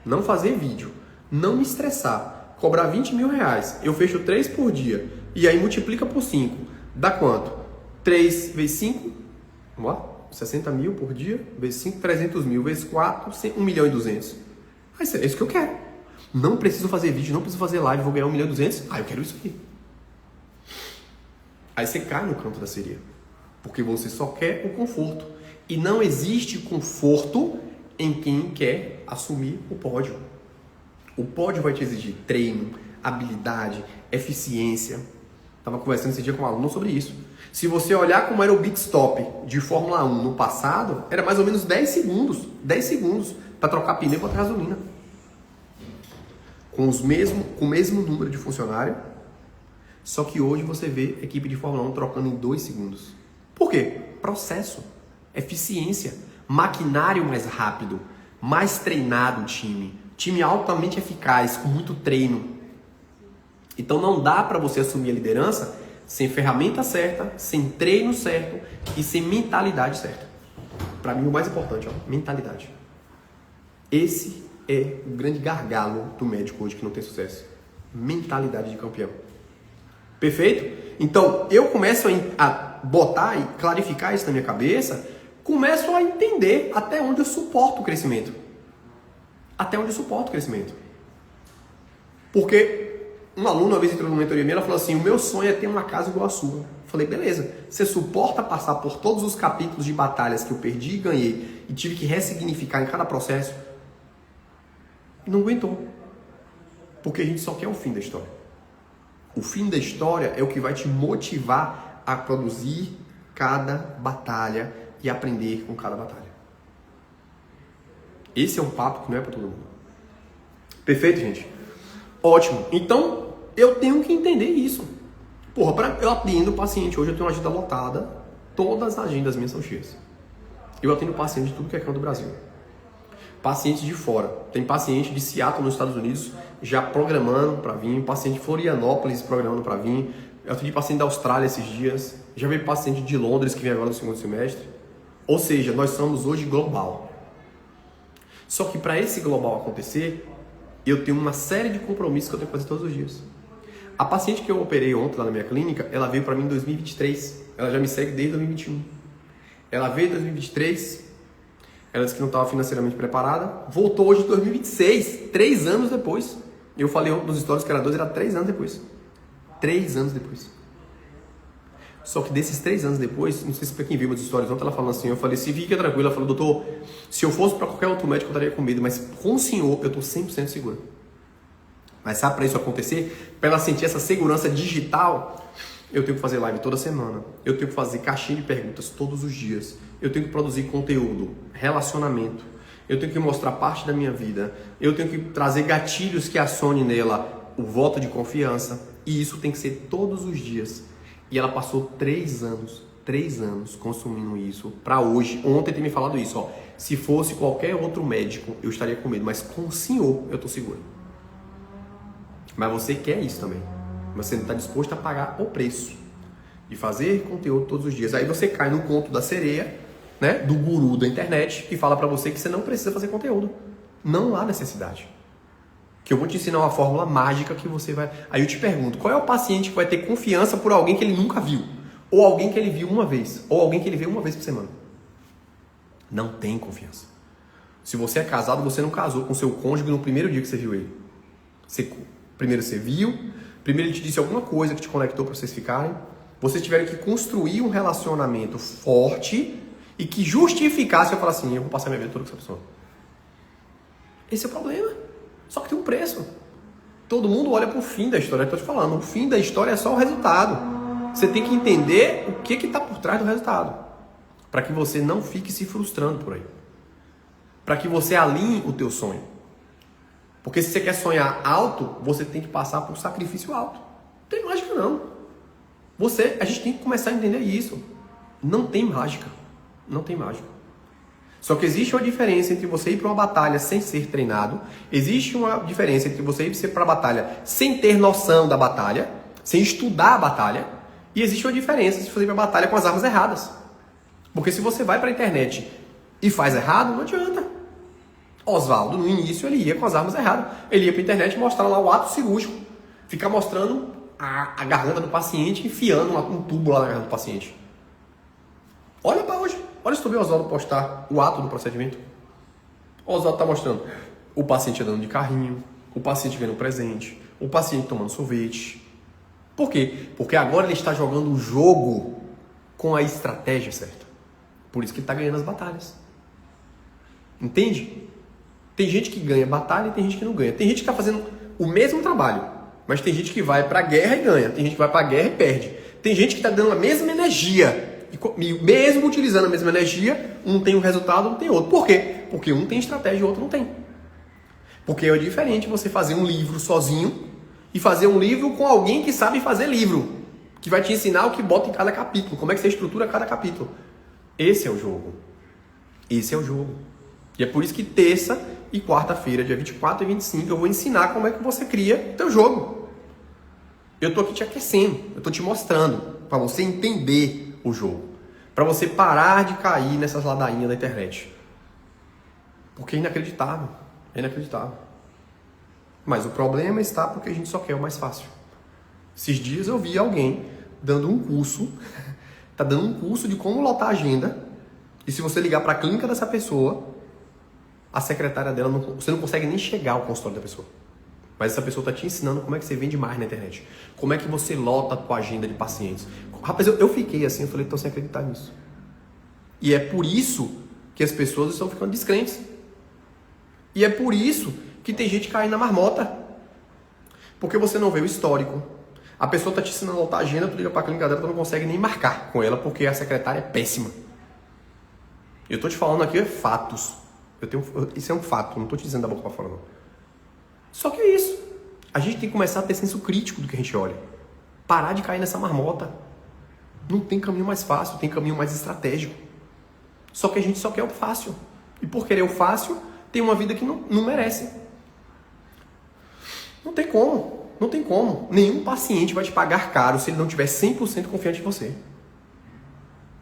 Não fazer vídeo, não me estressar, cobrar 20 mil reais, eu fecho 3 por dia, e aí multiplica por 5, dá quanto? 3 vezes 5, vamos lá, 60 mil por dia, vezes 5, 300 mil, vezes 4, 1.200.000. É isso que eu quero. Não preciso fazer vídeo, não preciso fazer live, vou ganhar 1.200.000. Ah, eu quero isso aqui. Aí você cai no canto da sereia. Porque você só quer o conforto. E não existe conforto em quem quer assumir o pódio. O pódio vai te exigir treino, habilidade, eficiência. Estava conversando esse dia com um aluno sobre isso. Se você olhar como era o pit stop de Fórmula 1 no passado, era mais ou menos 10 segundos para trocar pneu para gasolina. Com o mesmo número de funcionário, só que hoje você vê equipe de Fórmula 1 trocando em 2 segundos. Por quê? Processo, eficiência, maquinário mais rápido, mais treinado time altamente eficaz, com muito treino. Então não dá para você assumir a liderança sem ferramenta certa, sem treino certo e sem mentalidade certa. Para mim o mais importante, mentalidade. Esse é o grande gargalo do médico hoje que não tem sucesso. Mentalidade de campeão. Perfeito? Então, eu começo a botar e clarificar isso na minha cabeça, começo a entender até onde eu suporto o crescimento. Até onde eu suporto o crescimento. Porque uma aluna uma vez entrou numa mentoria minha, ela falou assim, o meu sonho é ter uma casa igual a sua. Eu falei, beleza, você suporta passar por todos os capítulos de batalhas que eu perdi e ganhei e tive que ressignificar em cada processo? Não aguentou. Porque a gente só quer o fim da história. O fim da história é o que vai te motivar a produzir cada batalha e aprender com cada batalha. Esse é um papo que não é para todo mundo. Perfeito, gente? Ótimo. Então, eu tenho que entender isso. Porra, eu atendo paciente. Hoje eu tenho uma agenda lotada. Todas as agendas minhas são cheias. Eu atendo paciente de tudo que é canto do Brasil. Pacientes de fora. Tem paciente de Seattle, nos Estados Unidos, já programando para vir. Paciente de Florianópolis programando para vir. Eu atendi paciente da Austrália esses dias. Já veio paciente de Londres que vem agora no segundo semestre. Ou seja, nós somos hoje global. Só que para esse global acontecer, eu tenho uma série de compromissos que eu tenho que fazer todos os dias. A paciente que eu operei ontem lá na minha clínica, ela veio para mim em 2023. Ela já me segue desde 2021. Ela veio em 2023... Ela disse que não estava financeiramente preparada. Voltou hoje em 2026, 3 anos depois. Eu falei nos stories que era 2, era 3 anos depois. 3 anos depois. Só que desses 3 anos depois, não sei se para quem viu meus stories ontem, ela falou assim, eu falei, se fica tranquilo, ela falou, doutor, se eu fosse para qualquer outro médico eu estaria com medo, mas com o senhor eu estou 100% segura. Mas sabe, para isso acontecer, para ela sentir essa segurança digital, eu tenho que fazer live toda semana, eu tenho que fazer caixinha de perguntas todos os dias, eu tenho que produzir conteúdo, relacionamento, eu tenho que mostrar parte da minha vida, eu tenho que trazer gatilhos que acione nela o voto de confiança, e isso tem que ser todos os dias. E ela passou 3 anos consumindo isso para hoje. Ontem tem me falado isso, ó. Se fosse qualquer outro médico, eu estaria com medo, mas com o senhor eu tô seguro. Mas você quer isso também. Mas você não está disposto a pagar o preço de fazer conteúdo todos os dias. Aí você cai no conto da sereia, né, do guru da internet, que fala para você que você não precisa fazer conteúdo. Não há necessidade. Que eu vou te ensinar uma fórmula mágica que você vai... Aí eu te pergunto, qual é o paciente que vai ter confiança por alguém que ele nunca viu? Ou alguém que ele viu uma vez? Ou alguém que ele vê uma vez por semana? Não tem confiança. Se você é casado, você não casou com seu cônjuge no primeiro dia que você viu ele. Primeiro você viu, primeiro ele te disse alguma coisa que te conectou para vocês ficarem. Vocês tiveram que construir um relacionamento forte e que justificasse eu falar assim, eu vou passar minha vida toda com essa pessoa. Esse é o problema. Só que tem um preço. Todo mundo olha para o fim da história, eu estou te falando. O fim da história é só o resultado. Você tem que entender o que está por trás do resultado. Para que você não fique se frustrando por aí. Para que você alinhe o teu sonho. Porque se você quer sonhar alto, você tem que passar por um sacrifício alto. Não tem mágica não. A gente tem que começar a entender isso. Não tem mágica. Não tem mágica. Só que existe uma diferença entre você ir para uma batalha sem ser treinado. Existe uma diferença entre você ir para a batalha sem ter noção da batalha, sem estudar a batalha. E existe uma diferença se você ir para a batalha com as armas erradas. Porque se você vai para a internet e faz errado, não adianta. Oswaldo, no início, ele ia com as armas erradas. Ele ia para a internet mostrar lá o ato cirúrgico. Ficar mostrando a garganta do paciente, enfiando um tubo lá na garganta do paciente. Olha para hoje. Olha se tu vê o Oswaldo postar o ato do procedimento. O Oswaldo está mostrando o paciente andando de carrinho, o paciente ganhando presente, o paciente tomando sorvete. Por quê? Porque agora ele está jogando o jogo com a estratégia certa. Por isso que ele está ganhando as batalhas. Entende? Tem gente que ganha batalha e tem gente que não ganha. Tem gente que está fazendo o mesmo trabalho, mas tem gente que vai para a guerra e ganha. Tem gente que vai para a guerra e perde. Tem gente que está dando a mesma energia. E mesmo utilizando a mesma energia, um tem um resultado, um tem outro. Por quê? Porque um tem estratégia e o outro não tem. Porque é diferente você fazer um livro sozinho e fazer um livro com alguém que sabe fazer livro. Que vai te ensinar o que bota em cada capítulo. Como é que você estrutura cada capítulo. Esse é o jogo. Esse é o jogo. E é por isso que terça e quarta-feira, dia 24 e 25, eu vou ensinar como é que você cria o teu jogo. Eu tô aqui te aquecendo, eu tô te mostrando, para você entender o jogo. Para você parar de cair nessas ladainhas da internet. Porque é inacreditável. É inacreditável. Mas o problema está porque a gente só quer o mais fácil. Esses dias eu vi alguém dando um curso, tá dando um curso de como lotar a agenda. E se você ligar para a clínica dessa pessoa, a secretária dela, você não consegue nem chegar ao consultório da pessoa. Mas essa pessoa está te ensinando como é que você vende mais na internet. Como é que você lota a tua agenda de pacientes. Rapaz, eu fiquei assim, eu falei, estou sem acreditar nisso. E é por isso que as pessoas estão ficando descrentes. E é por isso que tem gente caindo na marmota. Porque você não vê o histórico. A pessoa está te ensinando a lotar a agenda, tu liga para a clínica dela, tu não consegue nem marcar com ela, porque a secretária é péssima. Eu estou te falando aqui fatos. Isso é um fato, não estou te dizendo da boca para fora, não. Só que é isso. A gente tem que começar a ter senso crítico do que a gente olha. Parar de cair nessa marmota. Não tem caminho mais fácil, tem caminho mais estratégico. Só que a gente só quer o fácil. E por querer o fácil, tem uma vida que não merece. Não tem como. Não tem como. Nenhum paciente vai te pagar caro se ele não tiver 100% confiante em você.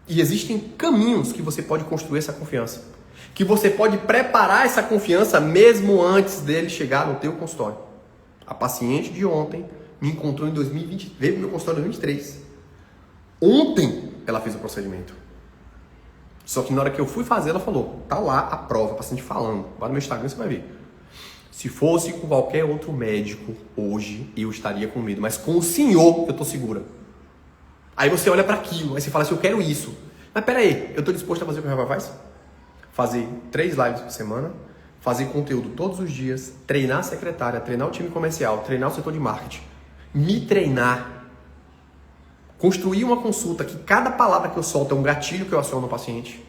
E existem caminhos que você pode construir essa confiança. Que você pode preparar essa confiança mesmo antes dele chegar no teu consultório. A paciente de ontem me encontrou em 2020, veio pro meu consultório em 2023. Ontem ela fez o procedimento. Só que na hora que eu fui fazer, ela falou, tá lá a prova, a paciente falando. Vai no meu Instagram, você vai ver. Se fosse com qualquer outro médico hoje, eu estaria com medo. Mas com o senhor, eu tô segura. Aí você olha para aquilo, aí você fala assim, eu quero isso. Mas peraí, eu tô disposto a fazer o que o Rafa faz? Fazer 3 lives por semana, fazer conteúdo todos os dias, treinar a secretária, treinar o time comercial, treinar o setor de marketing, me treinar, construir uma consulta que cada palavra que eu solto é um gatilho que eu aciono no paciente.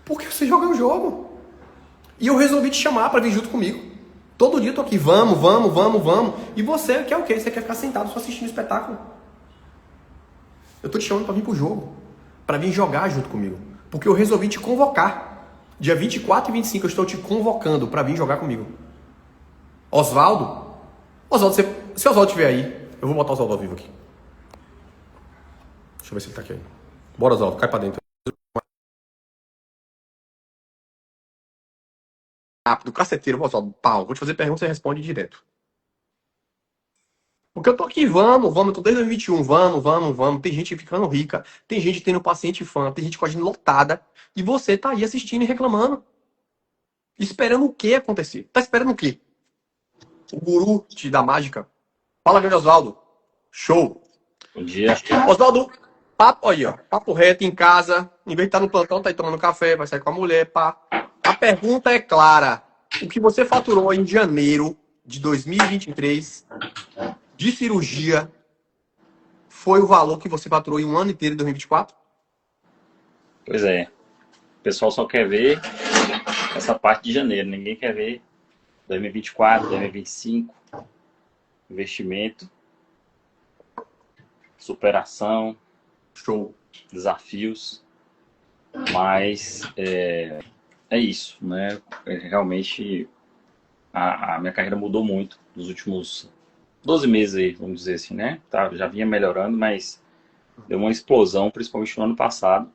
Porque você joga o jogo. E eu resolvi te chamar para vir junto comigo. Todo dia eu tô aqui, vamos. E você quer o quê? Você quer ficar sentado só assistindo o espetáculo? Eu tô te chamando para vir pro jogo, para vir jogar junto comigo. Porque eu resolvi te convocar. Dia 24 e 25 eu estou te convocando para vir jogar comigo. Oswaldo, se o Oswaldo estiver aí, eu vou botar o Oswaldo ao vivo aqui. Deixa eu ver se ele tá aqui aí. Bora, Oswaldo, cai para dentro. Rápido, caceteiro, Oswaldo, pau. Vou te fazer pergunta e você responde direto. Porque eu tô aqui, eu tô desde 2021, vamos. Tem gente ficando rica, tem gente tendo paciente fã, tem gente com a agenda lotada, e você tá aí assistindo e reclamando. Esperando o que acontecer? Tá esperando o quê? O guru te dá mágica? Fala, grande Oswaldo. Show. Bom dia. Oswaldo, papo aí, ó. Papo reto em casa. Em vez de estar no plantão, tá aí tomando café, vai sair com a mulher, pá. A pergunta é clara. O que você faturou em janeiro de 2023 de cirurgia foi o valor que você faturou em um ano inteiro de 2024? Pois é. O pessoal só quer ver essa parte de janeiro. Ninguém quer ver 2024, 2025, investimento, superação, Show. desafios. Mas é isso, né? Realmente a minha carreira mudou muito nos últimos 12 meses aí, vamos dizer assim, né? Já vinha melhorando, mas deu uma explosão, principalmente no ano passado.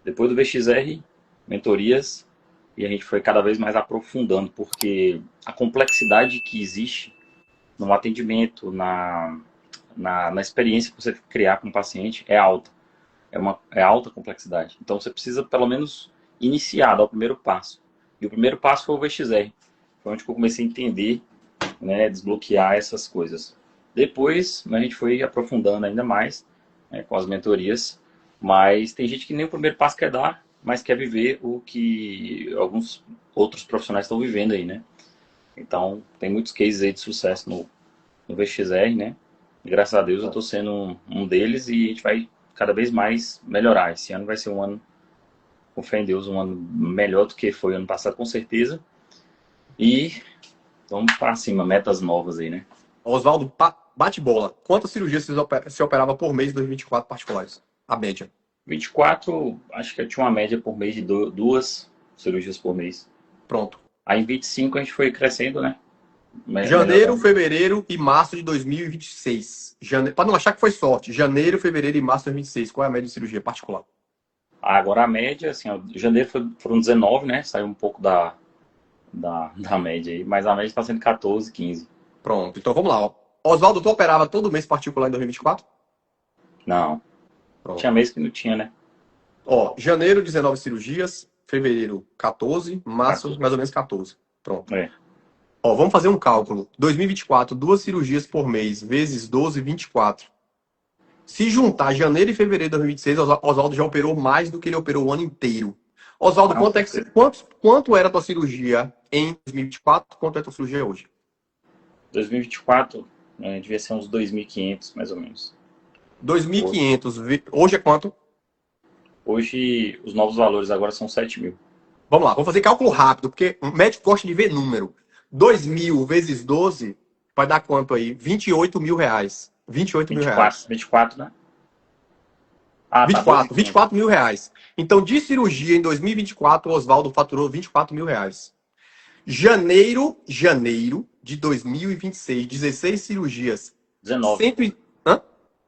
Depois do VXR, mentorias, e a gente foi cada vez mais aprofundando, porque a complexidade que existe no atendimento, na experiência que você criar com o paciente é alta. É alta complexidade. Então você precisa, pelo menos, iniciar, dar o primeiro passo. E o primeiro passo foi o VXR. Foi onde eu comecei a entender, né, desbloquear essas coisas. Depois, a gente foi aprofundando ainda mais, né, com as mentorias. Mas tem gente que nem o primeiro passo quer dar, mas quer viver o que alguns outros profissionais estão vivendo aí, né? Então, tem muitos cases aí de sucesso no VXR, né? E, graças a Deus eu estou sendo um deles e a gente vai cada vez mais melhorar. Esse ano vai ser um ano, com fé em Deus, um ano melhor do que foi ano passado, com certeza. E vamos para cima, metas novas aí, né? Oswaldo, bate bola. Quantas cirurgias você operava por mês em 2024 particulares? A média. 24, acho que eu tinha uma média por mês de duas cirurgias por mês. Pronto. Aí em 25 a gente foi crescendo, né? Janeiro, fevereiro e março de 2026. Para não achar que foi sorte. Janeiro, fevereiro e março de 2026. Qual é a média de cirurgia particular? Agora a média, assim, ó, janeiro foram 19, né? Saiu um pouco da média aí, mas a média está sendo 14, 15. Pronto, então vamos lá. Ó. Oswaldo, tu operava todo mês particular em 2024? Não. Pronto. Tinha mês que não tinha, né? Ó, janeiro, 19 cirurgias. Fevereiro, 14. Março, 14. mais ou menos 14. Pronto. É. Ó, vamos fazer um cálculo. 2024, 2 cirurgias por mês, vezes 12, 24. Se juntar janeiro e fevereiro de 2026, Oswaldo já operou mais do que ele operou o ano inteiro. Oswaldo, quanto era a tua cirurgia em 2024? Quanto é a tua cirurgia hoje? 2024, devia ser uns 2.500, mais ou menos. 2.500. Hoje é quanto? Hoje, os novos valores agora são 7.000. Vamos lá, vamos fazer cálculo rápido, porque o médico gosta de ver número. 2.000 vezes 12 vai dar quanto aí? 28 mil reais. 28 mil reais. 24, né? 24 mil reais. Então, de cirurgia em 2024, o Oswaldo faturou 24 mil reais. Janeiro de 2026, 16 cirurgias. 19.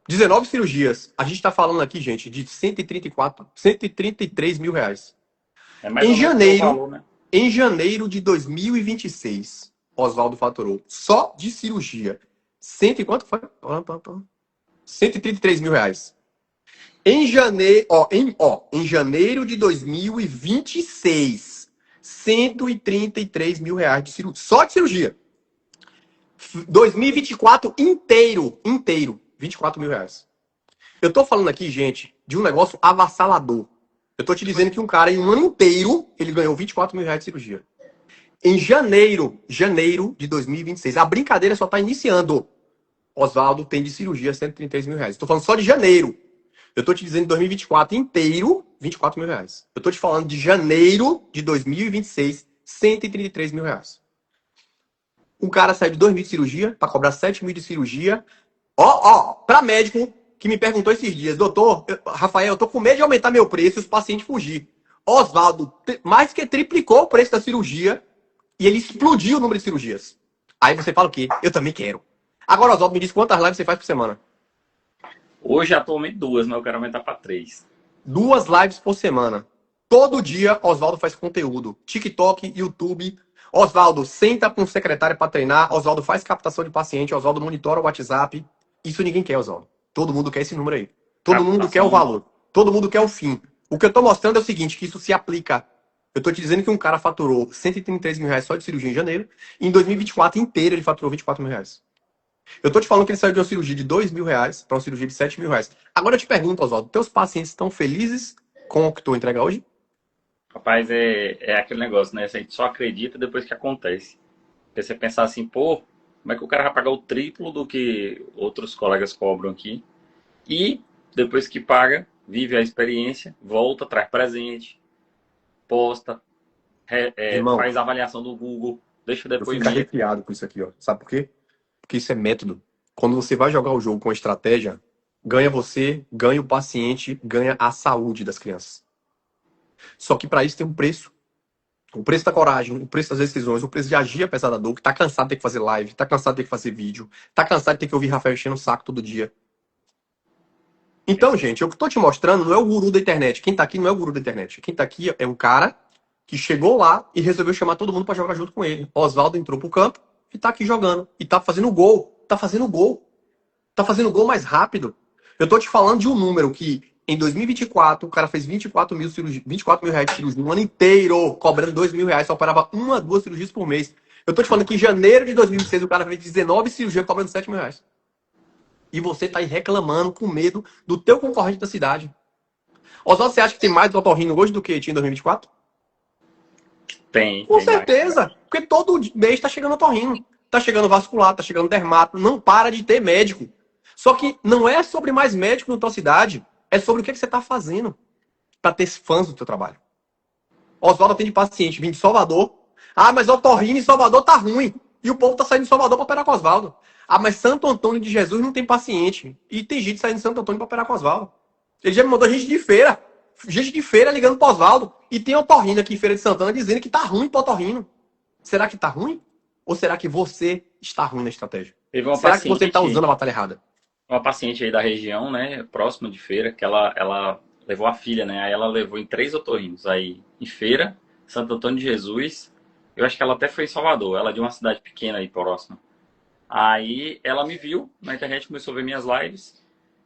19 cirurgias. A gente está falando aqui, gente, de 133 mil reais. É mais ou menos o valor, né? Em janeiro de 2026, Oswaldo faturou só de cirurgia. Quanto foi? 133 mil reais. Em janeiro de 2026, 133 mil reais de cirurgia. Só de cirurgia. 2024 inteiro, 24 mil reais. Eu tô falando aqui, gente, de um negócio avassalador. Eu tô te dizendo que um cara, em um ano inteiro, ele ganhou 24 mil reais de cirurgia. Em janeiro de 2026, a brincadeira só tá iniciando. Oswaldo tem de cirurgia 133 mil reais. Tô falando só de janeiro. Eu tô te dizendo de 2024 inteiro, 24 mil reais. Eu tô te falando de janeiro de 2026, 133 mil reais. Um cara sai de 2.000 de cirurgia para cobrar 7.000 de cirurgia. Para médico que me perguntou esses dias, doutor, Rafael, eu tô com medo de aumentar meu preço e os pacientes fugir. Oswaldo, mais que triplicou o preço da cirurgia e ele explodiu o número de cirurgias. Aí você fala o quê? Eu também quero. Agora, Oswaldo, me diz quantas lives você faz por semana? Hoje, atualmente, 2, mas eu quero aumentar para 3. 2 lives por semana. Todo dia, Oswaldo faz conteúdo. TikTok, YouTube. Oswaldo senta com secretária para treinar. Oswaldo faz captação de paciente. Oswaldo monitora o WhatsApp. Isso ninguém quer, Oswaldo. Todo mundo quer esse número aí. Todo mundo quer o valor. Todo mundo quer o fim. O que eu estou mostrando é o seguinte, que isso se aplica Eu tô te dizendo que um cara faturou R$ 133 mil só de cirurgia em janeiro. E em 2024 inteiro ele faturou R$ 24 mil. Eu tô te falando que ele saiu de uma cirurgia de R$ 2 mil para uma cirurgia de R$ 7 mil. Agora eu te pergunto, Oswaldo, teus pacientes estão felizes com o que tu entrega hoje? Rapaz, é aquele negócio, né? A gente só acredita depois que acontece. Porque você pensar assim, pô, como é que o cara vai pagar o triplo do que outros colegas cobram aqui? E depois que paga, vive a experiência, volta, traz presente, posta, Irmão, faz avaliação do Google, deixa eu fico depoimento. arrepiado com isso aqui, ó. Sabe por quê? Porque isso é método. Quando você vai jogar o jogo com estratégia, ganha você, ganha o paciente, ganha a saúde das crianças. Só que para isso tem um preço. O preço da coragem, o preço das decisões, o preço de agir apesar da dor, que tá cansado de ter que fazer live, tá cansado de ter que fazer vídeo, tá cansado de ter que ouvir Rafael enchendo o saco todo dia. Então, gente, eu que tô te mostrando não é o guru da internet. Quem tá aqui não é o guru da internet. Quem tá aqui é um cara que chegou lá e resolveu chamar todo mundo para jogar junto com ele. Oswaldo entrou pro campo e tá aqui jogando. E tá fazendo gol. Tá fazendo gol. Tá fazendo gol mais rápido. Eu tô te falando de um número que em 2024 o cara fez 24 mil reais de cirurgia no ano inteiro, cobrando R$ 2 mil, só operava uma, duas cirurgias por mês. Eu tô te falando que em janeiro de 2006 o cara fez 19 cirurgias cobrando R$ 7 mil. E você tá aí reclamando com medo do teu concorrente da cidade. Oswaldo, você acha que tem mais otorrino hoje do que tinha em 2024? Tem, Com tem mais. certeza. Porque todo mês tá chegando otorrino. Tá chegando vascular, tá chegando dermato. Não para de ter médico. Só que não é sobre mais médico na tua cidade. É sobre o que você tá fazendo para ter fãs do teu trabalho. Oswaldo atende paciente vindo de Salvador. Ah, mas otorrino em Salvador tá ruim. E o povo tá saindo de Salvador para operar com Oswaldo. Ah, mas Santo Antônio de Jesus não tem paciente. E tem gente saindo de Santo Antônio para operar com Oswaldo. Ele já me mandou gente de feira. Gente de feira ligando pro Oswaldo. E tem otorrino aqui em Feira de Santana dizendo que tá ruim pro otorrino. Será que tá ruim? Ou será que você está ruim na estratégia? Teve uma Será que você paciente, está usando a batalha errada? uma paciente aí da região, né, próxima de Feira, que ela levou a filha, né? Aí ela levou em 3 otorrinos. Aí em Feira, Santo Antônio de Jesus, eu acho que ela até foi em Salvador. Ela é de uma cidade pequena aí próxima. Aí ela me viu na internet, começou a ver minhas lives,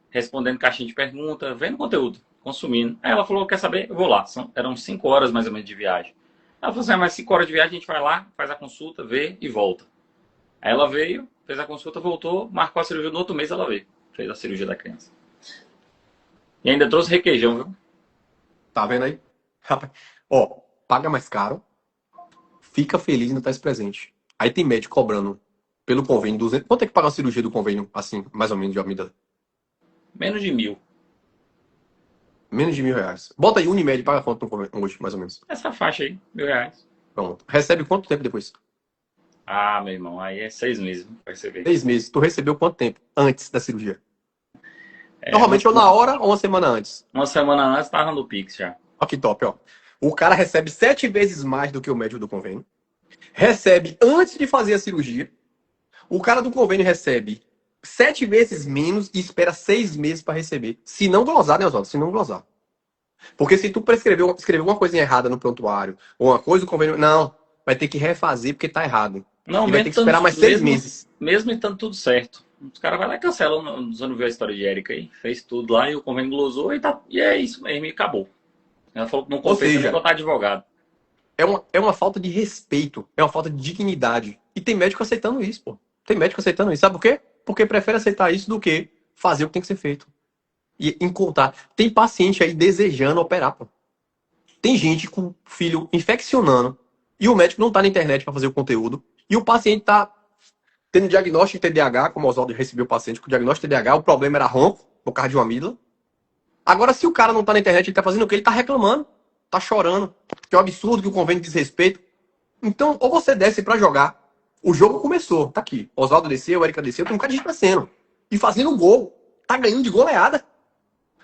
respondendo caixinha de pergunta, vendo conteúdo, consumindo. Aí ela falou, quer saber? Eu vou lá. Eram 5 horas mais ou menos de viagem. Ela falou assim, mas 5 horas de viagem a gente vai lá, faz a consulta, vê e volta. Aí ela veio, fez a consulta, voltou, marcou a cirurgia no outro mês, ela veio. Fez a cirurgia da criança. E ainda trouxe requeijão, viu? Tá vendo aí? Rapaz, ó, paga mais caro, fica feliz e não traz presente. Aí tem médico cobrando pelo convênio 200. Quanto é que paga a cirurgia do convênio, assim, mais ou menos, de Almeida? Menos de 1.000. Menos de R$ 1.000. Bota aí, Unimed, paga quanto no convênio hoje, mais ou menos? Essa faixa aí, R$ 1.000. Pronto. Recebe quanto tempo depois? Ah, meu irmão, aí é 6 meses, vai receber. 6 meses. Tu recebeu quanto tempo antes da cirurgia? É, Normalmente ou na hora ou uma semana antes. uma semana antes tava no Pix já. Ó que top, ó. O cara recebe 7 vezes mais do que o médico do convênio. Recebe antes de fazer a cirurgia. O cara do convênio recebe 7 vezes menos e espera 6 meses para receber. Se não glosar, né, Oswaldo? Se não glosar. Porque se tu escreveu uma coisa errada no prontuário, ou uma coisa do convênio, não, vai ter que refazer porque tá errado. Não, E vai ter que esperar mais 6 meses. Mesmo estando tudo certo. Os caras vão lá e cancelam. Você não viu a história de Erika aí? Fez tudo lá e o convênio glosou e é isso mesmo, e acabou. Ela falou que não compensa nem botar advogado. É uma falta de respeito, é uma falta de dignidade. E tem médico aceitando isso, pô. Tem médico aceitando isso. Sabe por quê? Porque prefere aceitar isso do que fazer o que tem que ser feito. E encontrar. Tem paciente aí desejando operar, pô. Tem gente com filho infeccionando e o médico não tá na internet para fazer o conteúdo. E o paciente tá tendo diagnóstico de TDAH, como o Oswaldo recebeu o paciente com diagnóstico de TDAH, o problema era ronco, por causa de uma amígdala. Agora, se o cara não tá na internet, ele tá fazendo o quê? Ele tá reclamando, tá chorando, que é um absurdo, que o convênio diz respeito. Então, ou você desce pra jogar. O jogo começou, tá aqui. Oswaldo desceu, Erika desceu, tem um cara de gente descendo. E fazendo gol. Tá ganhando de goleada.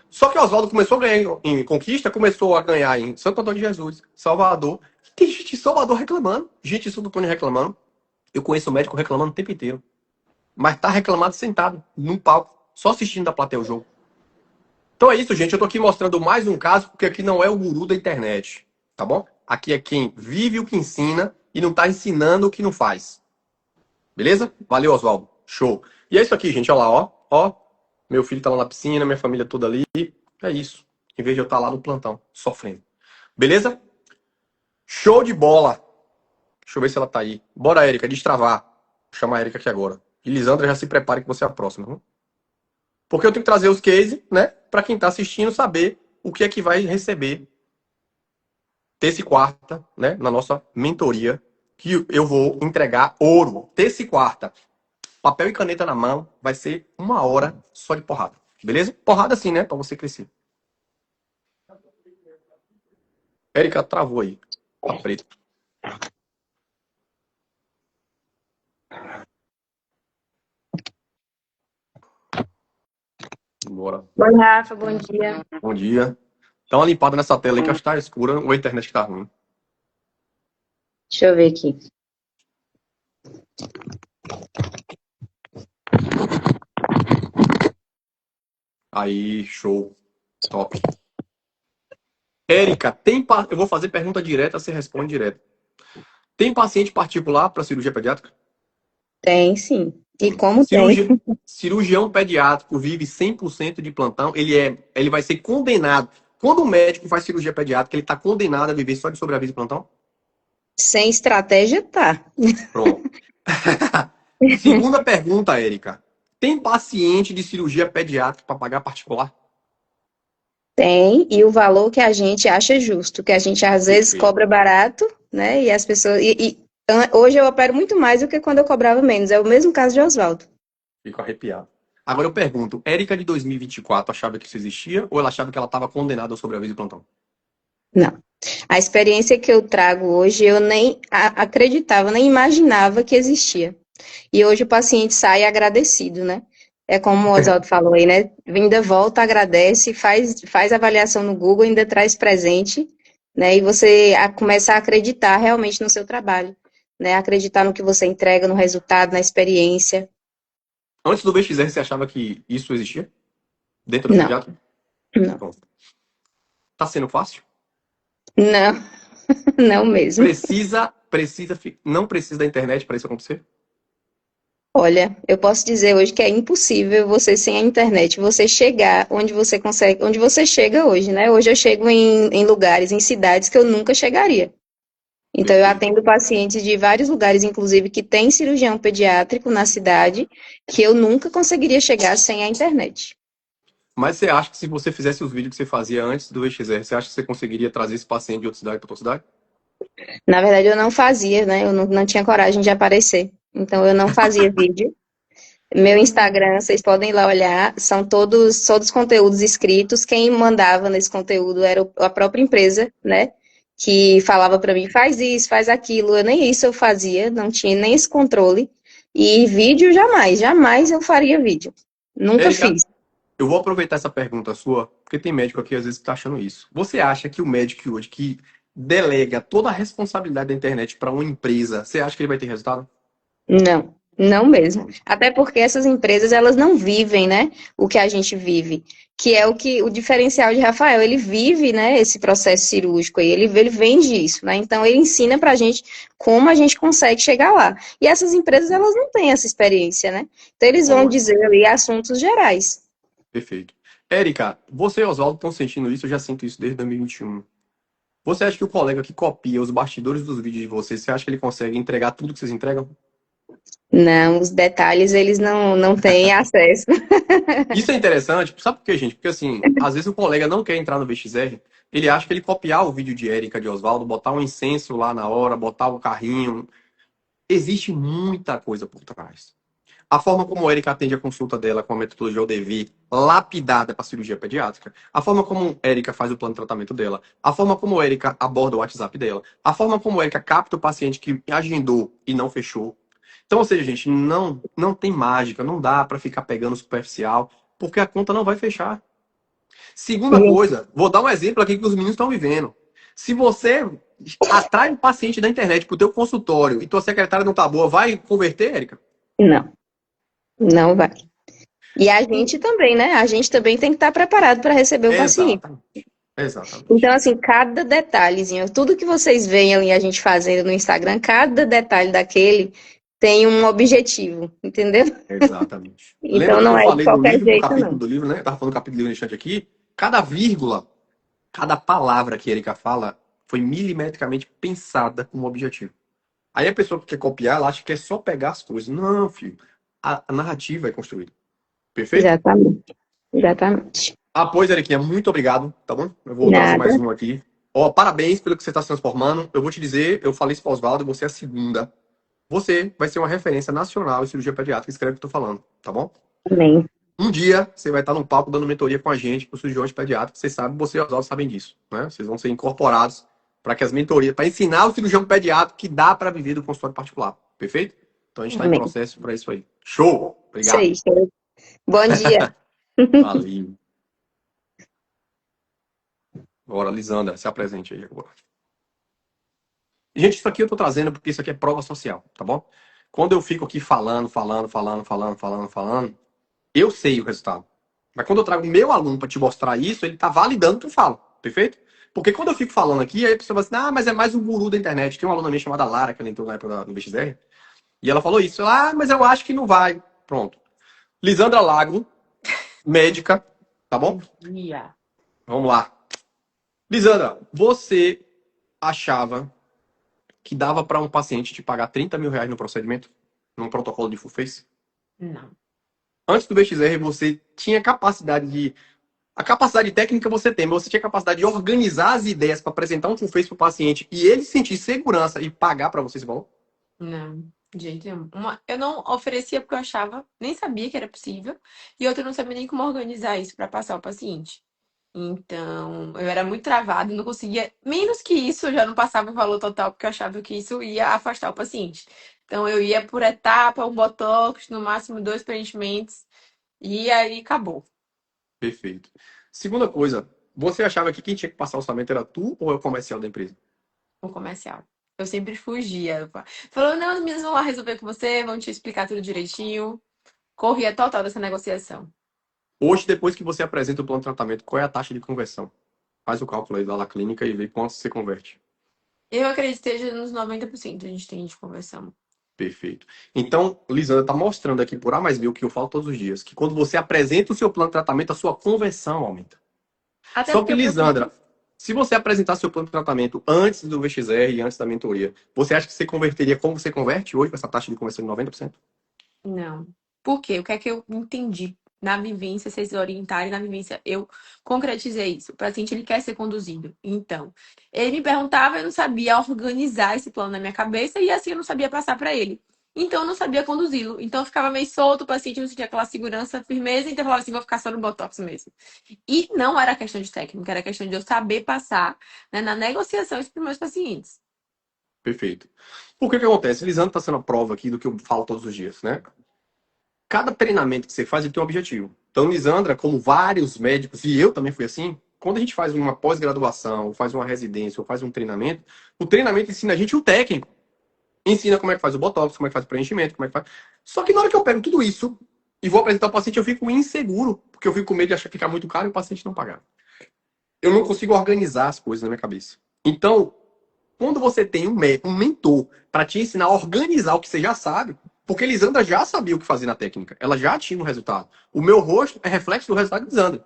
Só que o Oswaldo começou a ganhar em Conquista, começou a ganhar em Santo Antônio de Jesus, Salvador. E tem gente de Salvador reclamando, gente de Santo Antônio reclamando. Eu conheço o médico reclamando o tempo inteiro. Mas tá reclamado sentado, num palco, só assistindo da plateia o jogo. Então é isso, gente. Eu tô aqui mostrando mais um caso, porque aqui não é o guru da internet, tá bom? Aqui é quem vive o que ensina e não tá ensinando o que não faz. Beleza? Valeu, Oswaldo. Show. E é isso aqui, gente. Olha lá, ó. Ó. Meu filho tá lá na piscina, minha família toda ali. É isso. Em vez de eu estar lá no plantão, sofrendo. Beleza? Show de bola. Deixa eu ver se ela tá aí. Bora, Érica, destravar. Vou chamar a Érica aqui agora. E Lisandra, já se prepare que você é a próxima. Viu? Porque eu tenho que trazer os cases, né? Para quem tá assistindo saber o que é que vai receber terça e quarta, né? Na nossa mentoria, que eu vou entregar ouro. Terça e quarta. Papel e caneta na mão. Vai ser 1 hora só de porrada. Beleza? Porrada assim, né? Para você crescer. Érica travou aí. Tá preto. Bora. Oi, Rafa, bom dia. Bom dia. Dá uma limpada nessa tela aí que acho que tá escura ou a internet que tá ruim. Deixa eu ver aqui. Aí, show. Top. Érica, eu vou fazer pergunta direta, você responde direto. Tem paciente particular para cirurgia pediátrica? Tem, sim. E como Cirurgi- tem? Cirurgião pediátrico vive 100% de plantão, ele vai ser condenado. Quando o médico faz cirurgia pediátrica, ele está condenado a viver só de sobreaviso de plantão? Sem estratégia, tá. Pronto. Segunda pergunta, Érica. Tem paciente de cirurgia pediátrica para pagar particular? Tem, e o valor que a gente acha justo, que a gente às vezes Perfeito. cobra barato, né? E as pessoas. Hoje eu opero muito mais do que quando eu cobrava menos. É o mesmo caso de Oswaldo. Fico arrepiado. Agora eu pergunto, Érica de 2024 achava que isso existia ou ela achava que ela estava condenada ao sobreaviso de plantão? Não. A experiência que eu trago hoje, eu nem acreditava, nem imaginava que existia. E hoje o paciente sai agradecido, né? É como o Oswaldo falou aí, né? Ainda volta, agradece, faz avaliação no Google, ainda traz presente, né? E você começa a acreditar realmente no seu trabalho, né? Acreditar no que você entrega, no resultado, na experiência. Antes do VXR, você achava que isso existia? Dentro do Não, pediatra? não, Bom, tá sendo fácil? não, não mesmo. Não precisa da internet para isso acontecer? Olha, eu posso dizer hoje que é impossível você sem a internet, você chegar onde você consegue, onde você chega hoje, né? Hoje eu chego em lugares, em cidades que eu nunca chegaria. Então, eu Perfeito. atendo pacientes de vários lugares, inclusive, que tem cirurgião pediátrico na cidade, que eu nunca conseguiria chegar sem a internet. Mas você acha que se você fizesse os vídeos que você fazia antes do VXR, você acha que você conseguiria trazer esse paciente de outra cidade para outra cidade? Na verdade, eu não fazia, né? Eu não tinha coragem de aparecer. Então, eu não fazia vídeo. Meu Instagram, vocês podem ir lá olhar, são todos conteúdos escritos. Quem mandava nesse conteúdo era a própria empresa, né? Que falava para mim, faz isso, faz aquilo. Nem isso eu fazia, não tinha nem esse controle. E vídeo jamais, jamais eu faria vídeo. Nunca Érica, fiz. eu vou aproveitar essa pergunta sua, porque tem médico aqui às vezes que tá achando isso. Você acha que o médico hoje que delega toda a responsabilidade da internet para uma empresa, você acha que ele vai ter resultado? Não, não mesmo. Até porque essas empresas, elas não vivem, né, o que a gente vive, que é o diferencial de Rafael, ele vive, né, esse processo cirúrgico aí, ele vende isso, né, então ele ensina pra gente como a gente consegue chegar lá. E essas empresas, elas não têm essa experiência, né, então eles vão Ótimo. dizer ali assuntos gerais. Perfeito. Érica, você e Oswaldo estão sentindo isso, eu já sinto isso desde 2021. Você acha que o colega que copia os bastidores dos vídeos de vocês, você acha que ele consegue entregar tudo que vocês entregam? Não, os detalhes, eles não têm acesso. Isso é interessante, sabe por quê, gente? Porque assim, às vezes o colega não quer entrar no VXR, ele acha que ele copiar o vídeo de Érica, de Oswaldo, botar um incenso lá na hora, botar o carrinho. Existe muita coisa por trás. A forma como a Érica atende a consulta dela com a metodologia ODV, lapidada para cirurgia pediátrica, a forma como a Érica faz o plano de tratamento dela, a forma como a Érica aborda o WhatsApp dela, a forma como a Érica capta o paciente que agendou e não fechou. Então, ou seja, gente, não tem mágica, não dá para ficar pegando superficial, porque a conta não vai fechar. Segunda coisa, vou dar um exemplo aqui que os meninos estão vivendo. Se você atrai um paciente da internet para o teu consultório e tua secretária não tá boa, vai converter, Érica? Não, não vai. E a gente também, né? A gente também tem que estar preparado para receber o paciente. Exatamente. Exatamente. Então, assim, cada detalhezinho, tudo que vocês veem ali a gente fazendo no Instagram, cada detalhe daquele tem um objetivo, entendeu? Exatamente. Então Lembra do que não eu é de falei do qualquer livro, do jeito, capítulo não. do livro, né? Eu tava falando do capítulo do livro no instante aqui. Cada vírgula, cada palavra que a Erika fala foi milimetricamente pensada com um objetivo. Aí a pessoa que quer copiar, ela acha que é só pegar as coisas. Não, filho. A narrativa é construída. Perfeito? Exatamente. Exatamente. Ah, pois, Eriquinha, muito obrigado, tá bom? Eu vou trazer Nada. mais um aqui. Ó, parabéns pelo que você está se transformando. Eu vou te dizer, eu falei isso para Oswaldo, você é a segunda. Você vai ser uma referência nacional em cirurgia pediátrica, escreve o que eu tô falando, tá bom? Amém. Um dia você vai estar no palco dando mentoria com a gente, com os cirurgiões pediátricos. Vocês sabem, você e o Oswaldo sabem disso, né? Vocês vão ser incorporados para que as mentorias, para ensinar o cirurgião pediátrico que dá para viver do consultório particular. Perfeito? Então a gente está em Amém. processo para isso aí. Show! Isso Obrigado. aí. Show. Bom dia. Valeu. Agora, Lisandra, se apresente aí agora. Gente, isso aqui eu tô trazendo porque isso aqui é prova social, tá bom? Quando eu fico aqui falando, eu sei o resultado. Mas quando eu trago o meu aluno para te mostrar isso, ele tá validando o que eu falo, perfeito? Porque quando eu fico falando aqui, aí a pessoa fala assim, ah, mas é mais um guru da internet. Tem uma aluna minha chamada Lara, que ela entrou na época do BXR, e ela falou isso. Ah, mas eu acho que não vai. Pronto. Lisandra Lago, médica, tá bom? Yeah. Vamos lá. Lisandra, você achava que dava para um paciente te pagar 30 mil reais no procedimento? Num protocolo de full face? Não. Antes do BXR, você tinha capacidade de... A capacidade técnica você tem, mas você tinha capacidade de organizar as ideias para apresentar um full face para o paciente e ele sentir segurança e pagar para você esse valor? Não, de jeito nenhum. Eu não oferecia porque eu achava, nem sabia que era possível, e outra eu não sabia nem como organizar isso para passar ao paciente. Então, eu era muito travada, não conseguia. Menos que isso, eu já não passava o valor total, porque eu achava que isso ia afastar o paciente. Então, eu ia por etapa, um botox, no máximo 2 preenchimentos, e aí acabou. Perfeito. Segunda coisa, você achava que quem tinha que passar o orçamento era tu ou é o comercial da empresa? O comercial. Eu sempre fugia. Falou, não, as meninas vão lá resolver com você, vão te explicar tudo direitinho. Corria total dessa negociação. Hoje, depois que você apresenta o plano de tratamento, qual é a taxa de conversão? Faz o cálculo aí lá na clínica e vê quanto você converte. Eu acredito que esteja nos 90% a gente tem de conversão. Perfeito. Então, Lisandra está mostrando aqui por A mais B o que eu falo todos os dias, que quando você apresenta o seu plano de tratamento, a sua conversão aumenta. Até Só porque que, eu Lisandra, se você apresentar seu plano de tratamento antes do VXR e antes da mentoria, você acha que você converteria como você converte hoje com essa taxa de conversão de 90%? Não. Por quê? O que é que eu entendi na vivência, vocês orientarem na vivência, eu concretizei isso. O paciente, ele quer ser conduzido. Então, ele me perguntava, eu não sabia organizar esse plano na minha cabeça e assim eu não sabia passar para ele. Então, eu não sabia conduzi-lo. Então, eu ficava meio solto, o paciente não sentia aquela segurança, firmeza, então eu falava assim, vou ficar só no Botox mesmo. E não era questão de técnica, era questão de eu saber passar, né, na negociação isso para os meus pacientes. Perfeito. Por que acontece? Lisandra está sendo a prova aqui do que eu falo todos os dias, né? Cada treinamento que você faz, ele tem um objetivo. Então, Lisandra, como vários médicos, e eu também fui assim, quando a gente faz uma pós-graduação, ou faz uma residência, ou faz um treinamento, o treinamento ensina a gente o técnico. Ensina como é que faz o botox, como é que faz o preenchimento, como é que faz... Só que na hora que eu pego tudo isso e vou apresentar ao paciente, eu fico inseguro, porque eu fico com medo de achar que ficar muito caro e o paciente não pagar. Eu não consigo organizar as coisas na minha cabeça. Então, quando você tem um mentor para te ensinar a organizar o que você já sabe, porque Lisandra já sabia o que fazer na técnica, ela já tinha um resultado. O meu rosto é reflexo do resultado de Lisandra.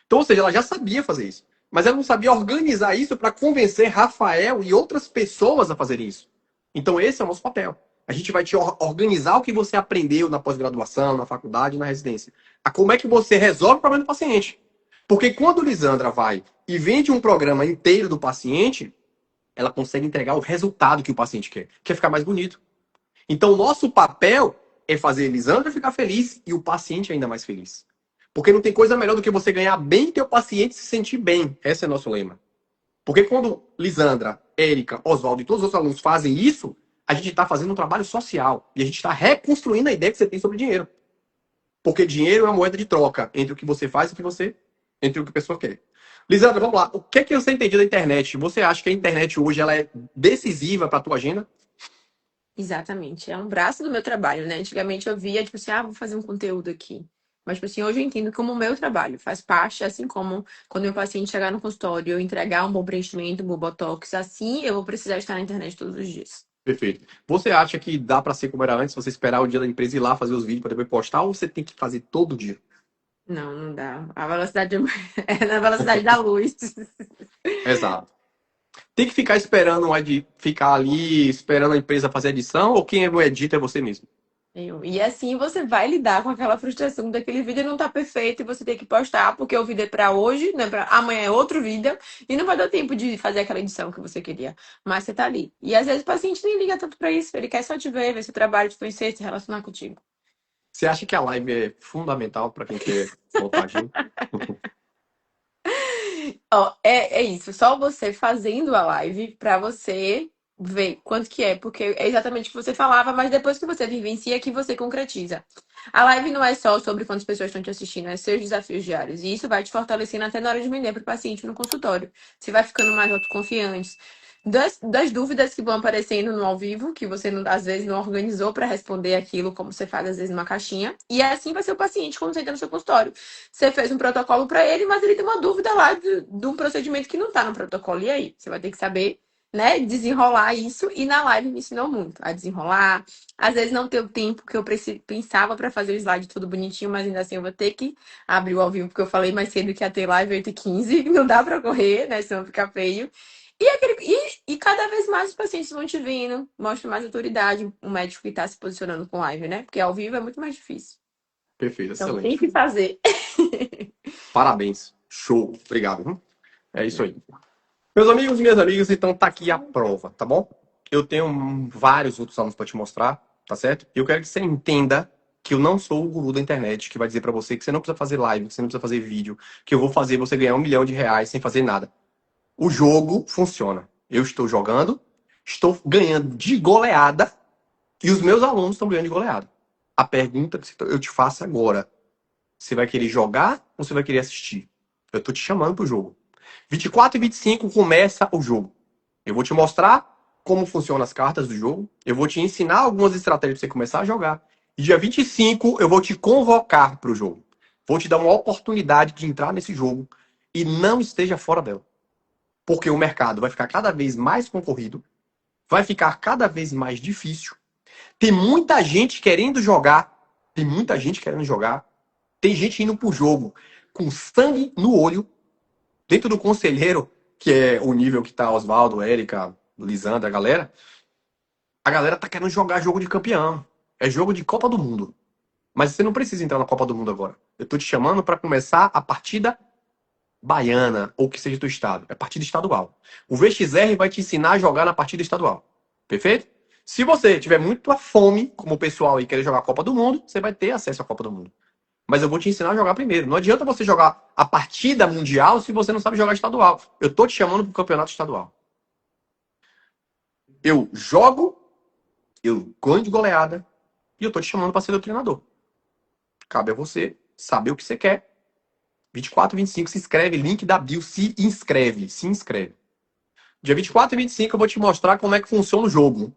Então, ou seja, ela já sabia fazer isso. Mas ela não sabia organizar isso para convencer Rafael e outras pessoas a fazerem isso. Então, esse é o nosso papel. A gente vai te organizar o que você aprendeu na pós-graduação, na faculdade, na residência. A como é que você resolve o problema do paciente. Porque quando Lisandra vai e vende um programa inteiro do paciente, ela consegue entregar o resultado que o paciente quer, que é ficar mais bonito. Então, o nosso papel é fazer Lisandra ficar feliz e o paciente ainda mais feliz. Porque não tem coisa melhor do que você ganhar bem e teu paciente se sentir bem. Esse é o nosso lema. Porque quando Lisandra, Érica, Oswaldo e todos os outros alunos fazem isso, a gente está fazendo um trabalho social. E a gente está reconstruindo a ideia que você tem sobre dinheiro. Porque dinheiro é uma moeda de troca entre o que você faz e entre o que a pessoa quer. Lisandra, vamos lá. O que é que você entendeu da internet? Você acha que a internet hoje ela é decisiva para a tua agenda? Exatamente. É um braço do meu trabalho, né? Antigamente eu via, tipo assim, vou fazer um conteúdo aqui. Mas, tipo assim, hoje eu entendo como o meu trabalho faz parte, assim como quando meu paciente chegar no consultório, eu entregar um bom preenchimento, um bom botox, assim eu vou precisar estar na internet todos os dias. Perfeito. Você acha que dá para ser como era antes, você esperar o dia da empresa ir lá fazer os vídeos para depois postar, ou você tem que fazer todo dia? Não, não dá. A velocidade é na velocidade da luz. Exato. Tem que ficar esperando ficar ali esperando a empresa fazer a edição ou quem edita é você mesmo? E assim você vai lidar com aquela frustração daquele vídeo não tá perfeito e você tem que postar porque o vídeo é pra hoje, né? Pra amanhã é outro vídeo e não vai dar tempo de fazer aquela edição que você queria. Mas você tá ali. E às vezes o paciente nem liga tanto pra isso, ele quer só te ver seu trabalho, te conhecer, se relacionar contigo. Você acha que a live é fundamental para quem quer montar agenda? Ó, é isso. Só você fazendo a live pra você ver quanto que é. Porque é exatamente o que você falava, mas depois que você vivencia, que você concretiza. A live não é só sobre quantas pessoas estão te assistindo, é seus desafios diários. E isso vai te fortalecendo até na hora de vender para o paciente no consultório. Você vai ficando mais autoconfiante. Das dúvidas que vão aparecendo no ao vivo, que você às vezes não organizou para responder aquilo, como você faz às vezes numa caixinha. E assim vai ser o paciente quando você entra no seu consultório. Você fez um protocolo para ele, mas ele tem uma dúvida lá de um procedimento que não está no protocolo. E aí? Você vai ter que saber, né, desenrolar isso. E na live me ensinou muito a desenrolar. Às vezes não ter o tempo que eu pensava para fazer o slide tudo bonitinho, mas ainda assim eu vou ter que abrir o ao vivo, porque eu falei mais cedo que ia ter live 8h15. Não dá para correr, né, senão fica feio. E cada vez mais os pacientes vão te vindo, mostra mais autoridade, o médico que está se posicionando com live, né? Porque ao vivo é muito mais difícil. Perfeito, Então tem excelente. que fazer. Parabéns. Show. Obrigado. Viu? É isso aí. Meus amigos e minhas amigas, então tá aqui a prova, tá bom? Eu tenho vários outros alunos para te mostrar, tá certo? Eu quero que você entenda que eu não sou o guru da internet que vai dizer para você que você não precisa fazer live, que você não precisa fazer vídeo, que eu vou fazer você ganhar R$ 1.000.000 sem fazer nada. O jogo funciona. Eu estou jogando, estou ganhando de goleada e os meus alunos estão ganhando de goleada. A pergunta que eu te faço agora: você vai querer jogar ou você vai querer assistir? Eu tô te chamando pro jogo. 24 e 25 começa o jogo. Eu vou te mostrar como funcionam as cartas do jogo. Eu vou te ensinar algumas estratégias para você começar a jogar. E dia 25 eu vou te convocar pro jogo. Vou te dar uma oportunidade de entrar nesse jogo e não esteja fora dela. Porque o mercado vai ficar cada vez mais concorrido, vai ficar cada vez mais difícil. Tem muita gente querendo jogar, tem muita gente querendo jogar, tem gente indo pro jogo com sangue no olho, dentro do conselheiro, que é o nível que tá Oswaldo, Érica, Lisandra, a galera tá querendo jogar jogo de campeão. É jogo de Copa do Mundo. Mas você não precisa entrar na Copa do Mundo agora. Eu tô te chamando para começar a partida baiana, ou que seja do estado. É partida estadual. O VXR vai te ensinar a jogar na partida estadual. Perfeito? Se você tiver muito a fome, como o pessoal aí querer jogar a Copa do Mundo, você vai ter acesso à Copa do Mundo. Mas eu vou te ensinar a jogar primeiro. Não adianta você jogar a partida mundial se você não sabe jogar estadual. Eu tô te chamando pro campeonato estadual. Eu jogo, eu ganho de goleada e eu tô te chamando para ser o treinador. Cabe a você saber o que você quer. 24 e 25 se inscreve, link da bio, se inscreve. Dia 24 e 25 eu vou te mostrar como é que funciona o jogo.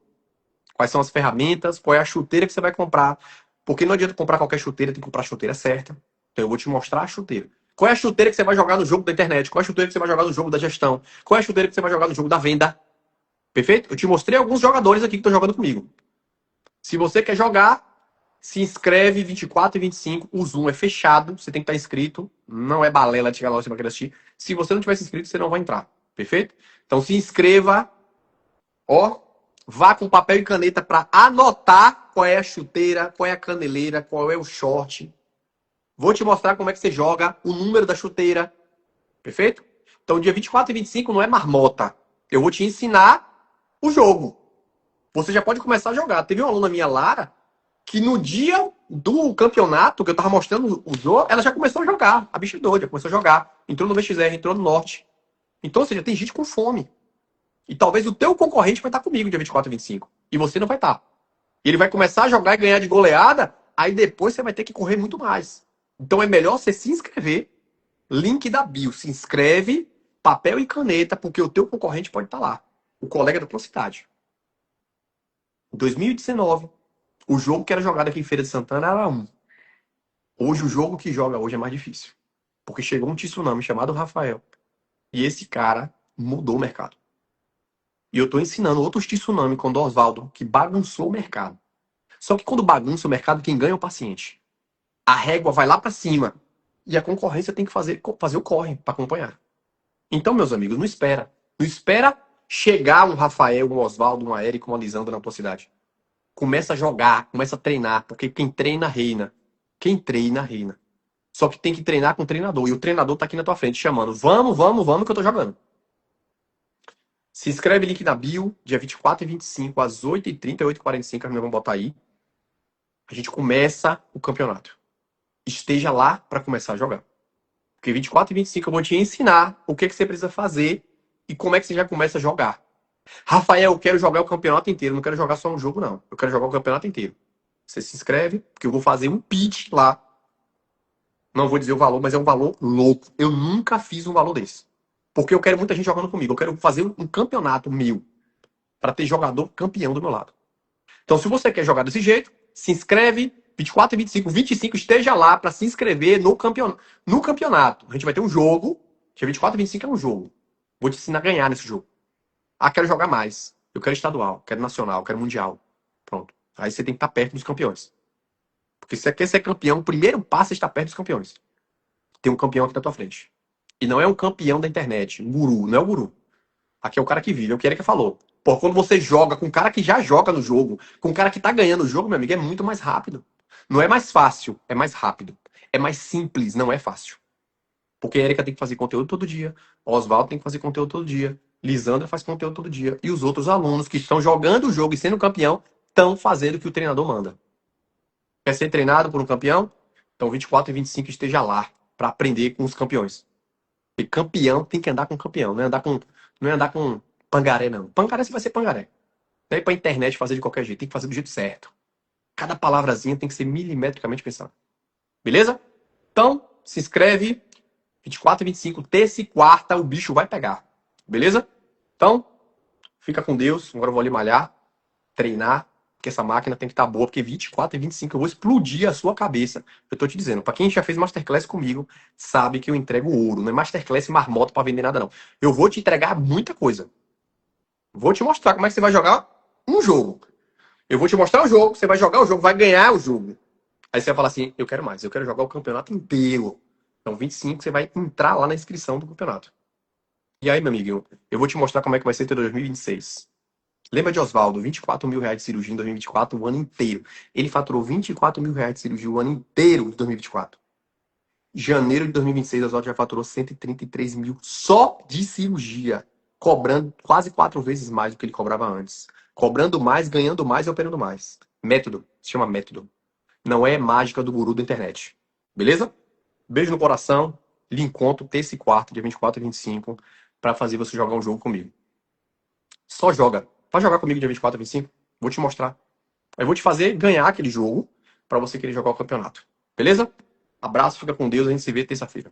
Quais são as ferramentas, qual é a chuteira que você vai comprar. Porque não adianta comprar qualquer chuteira, tem que comprar a chuteira certa. Então eu vou te mostrar a chuteira. Qual é a chuteira que você vai jogar no jogo da internet? Qual é a chuteira que você vai jogar no jogo da gestão? Qual é a chuteira que você vai jogar no jogo da venda? Perfeito? Eu te mostrei alguns jogadores aqui que estão jogando comigo. Se você quer jogar, se inscreve 24 e 25. O Zoom é fechado, você tem que estar inscrito. Não é balela de chegar lá você vai querer assistir. Se você não tiver se inscrito, você não vai entrar. Perfeito? Então se inscreva. Ó, vá com papel e caneta para anotar qual é a chuteira, qual é a caneleira, qual é o short. Vou te mostrar como é que você joga, o número da chuteira. Perfeito? Então, dia 24 e 25 não é marmota. Eu vou te ensinar o jogo. Você já pode começar a jogar. Teve uma aluna minha, Lara, que no dia do campeonato, que eu tava mostrando o jogo, ela já começou a jogar. A bicha doida, começou a jogar. Entrou no VXR, entrou no Norte. Então, ou seja, tem gente com fome. E talvez o teu concorrente vai estar comigo dia 24 e 25. E você não vai estar. Ele vai começar a jogar e ganhar de goleada, aí depois você vai ter que correr muito mais. Então é melhor você se inscrever. Link da bio. Se inscreve, papel e caneta, porque o teu concorrente pode estar lá. O colega da tua cidade. Em 2019, o jogo que era jogado aqui em Feira de Santana era 1. Hoje o jogo que joga hoje é mais difícil. Porque chegou um tsunami chamado Rafael. E esse cara mudou o mercado. E eu tô ensinando outros tsunami com o Oswaldo, que bagunçou o mercado. Só que quando bagunça o mercado, quem ganha é o paciente. A régua vai lá para cima. E a concorrência tem que fazer o corre para acompanhar. Então, meus amigos, não espera. Não espera chegar um Rafael, um Oswaldo, um Érico, uma Lisandra na tua cidade. Começa a jogar, começa a treinar, porque quem treina reina. Quem treina reina. Só que tem que treinar com o treinador. E o treinador tá aqui na tua frente chamando. Vamos, vamos, vamos que eu tô jogando. Se inscreve, link na bio, dia 24 e 25, às 8h30 e 8h45, nós vamos botar aí. A gente começa o campeonato. Esteja lá para começar a jogar. Porque 24 e 25 eu vou te ensinar o que você precisa fazer e como é que você já começa a jogar. Rafael, eu quero jogar o campeonato inteiro, não quero jogar só um jogo, não. Eu quero jogar o campeonato inteiro. Você se inscreve, porque eu vou fazer um pitch lá. Não vou dizer o valor, mas é um valor louco. Eu nunca fiz um valor desse. Porque eu quero muita gente jogando comigo. Eu quero fazer um campeonato meu para ter jogador campeão do meu lado. Então, se você quer jogar desse jeito, se inscreve. 24 e 25, 25, esteja lá para se inscrever no campeonato. A gente vai ter um jogo. Dia 24 e 25 é um jogo. Vou te ensinar a ganhar nesse jogo. Ah, quero jogar mais. Eu quero estadual, quero nacional, quero mundial. Pronto. Aí você tem que estar perto dos campeões. Porque se você quer ser campeão, o primeiro passo é estar perto dos campeões. Tem um campeão aqui na tua frente. E não é um campeão da internet, um guru, não é o guru. Aqui é o cara que vive, é o que Erika falou. Pô, quando você joga com um cara que já joga no jogo, com um cara que tá ganhando o jogo, meu amigo, é muito mais rápido. Não é mais fácil, é mais rápido. É mais simples, não é fácil. Porque a Erika tem que fazer conteúdo todo dia, o Oswaldo tem que fazer conteúdo todo dia, Lisandra faz conteúdo todo dia, e os outros alunos que estão jogando o jogo e sendo campeão estão fazendo o que o treinador manda. Quer ser treinado por um campeão? Então 24 e 25 esteja lá para aprender com os campeões. E campeão tem que andar com campeão, não é andar com pangaré, não. Pangaré você vai ser pangaré. Não é ir pra internet fazer de qualquer jeito, tem que fazer do jeito certo. Cada palavrazinha tem que ser milimetricamente pensada. Beleza? Então, se inscreve. 24 e 25, terça e quarta, o bicho vai pegar. Beleza? Então, fica com Deus. Agora eu vou ali malhar, treinar, porque essa máquina tem que estar boa, porque 24 e 25 eu vou explodir a sua cabeça. Eu tô te dizendo, pra quem já fez Masterclass comigo, sabe que eu entrego ouro. Não é Masterclass marmota pra vender nada, não. Eu vou te entregar muita coisa. Vou te mostrar como é que você vai jogar um jogo. Eu vou te mostrar o jogo, você vai jogar o jogo, vai ganhar o jogo. Aí você vai falar assim, eu quero mais, eu quero jogar o campeonato inteiro. Então 25 você vai entrar lá na inscrição do campeonato. E aí, meu amigo, eu vou te mostrar como é que vai ser até 2026. Lembra de Oswaldo, 24 mil reais de cirurgia em 2024, o ano inteiro. Ele faturou 24 mil reais de cirurgia o ano inteiro de 2024. Janeiro de 2026, Oswaldo já faturou 133 mil só de cirurgia. Cobrando quase 4 vezes mais do que ele cobrava antes. Cobrando mais, ganhando mais e operando mais. Método, se chama método. Não é mágica do guru da internet. Beleza? Beijo no coração. Lhe encontro terça e quarta, dia 24 e 25, para fazer você jogar um jogo comigo. Só joga. Vai jogar comigo dia 24 e 25? Vou te mostrar. Eu vou te fazer ganhar aquele jogo para você querer jogar o campeonato. Beleza? Abraço, fica com Deus. A gente se vê terça-feira.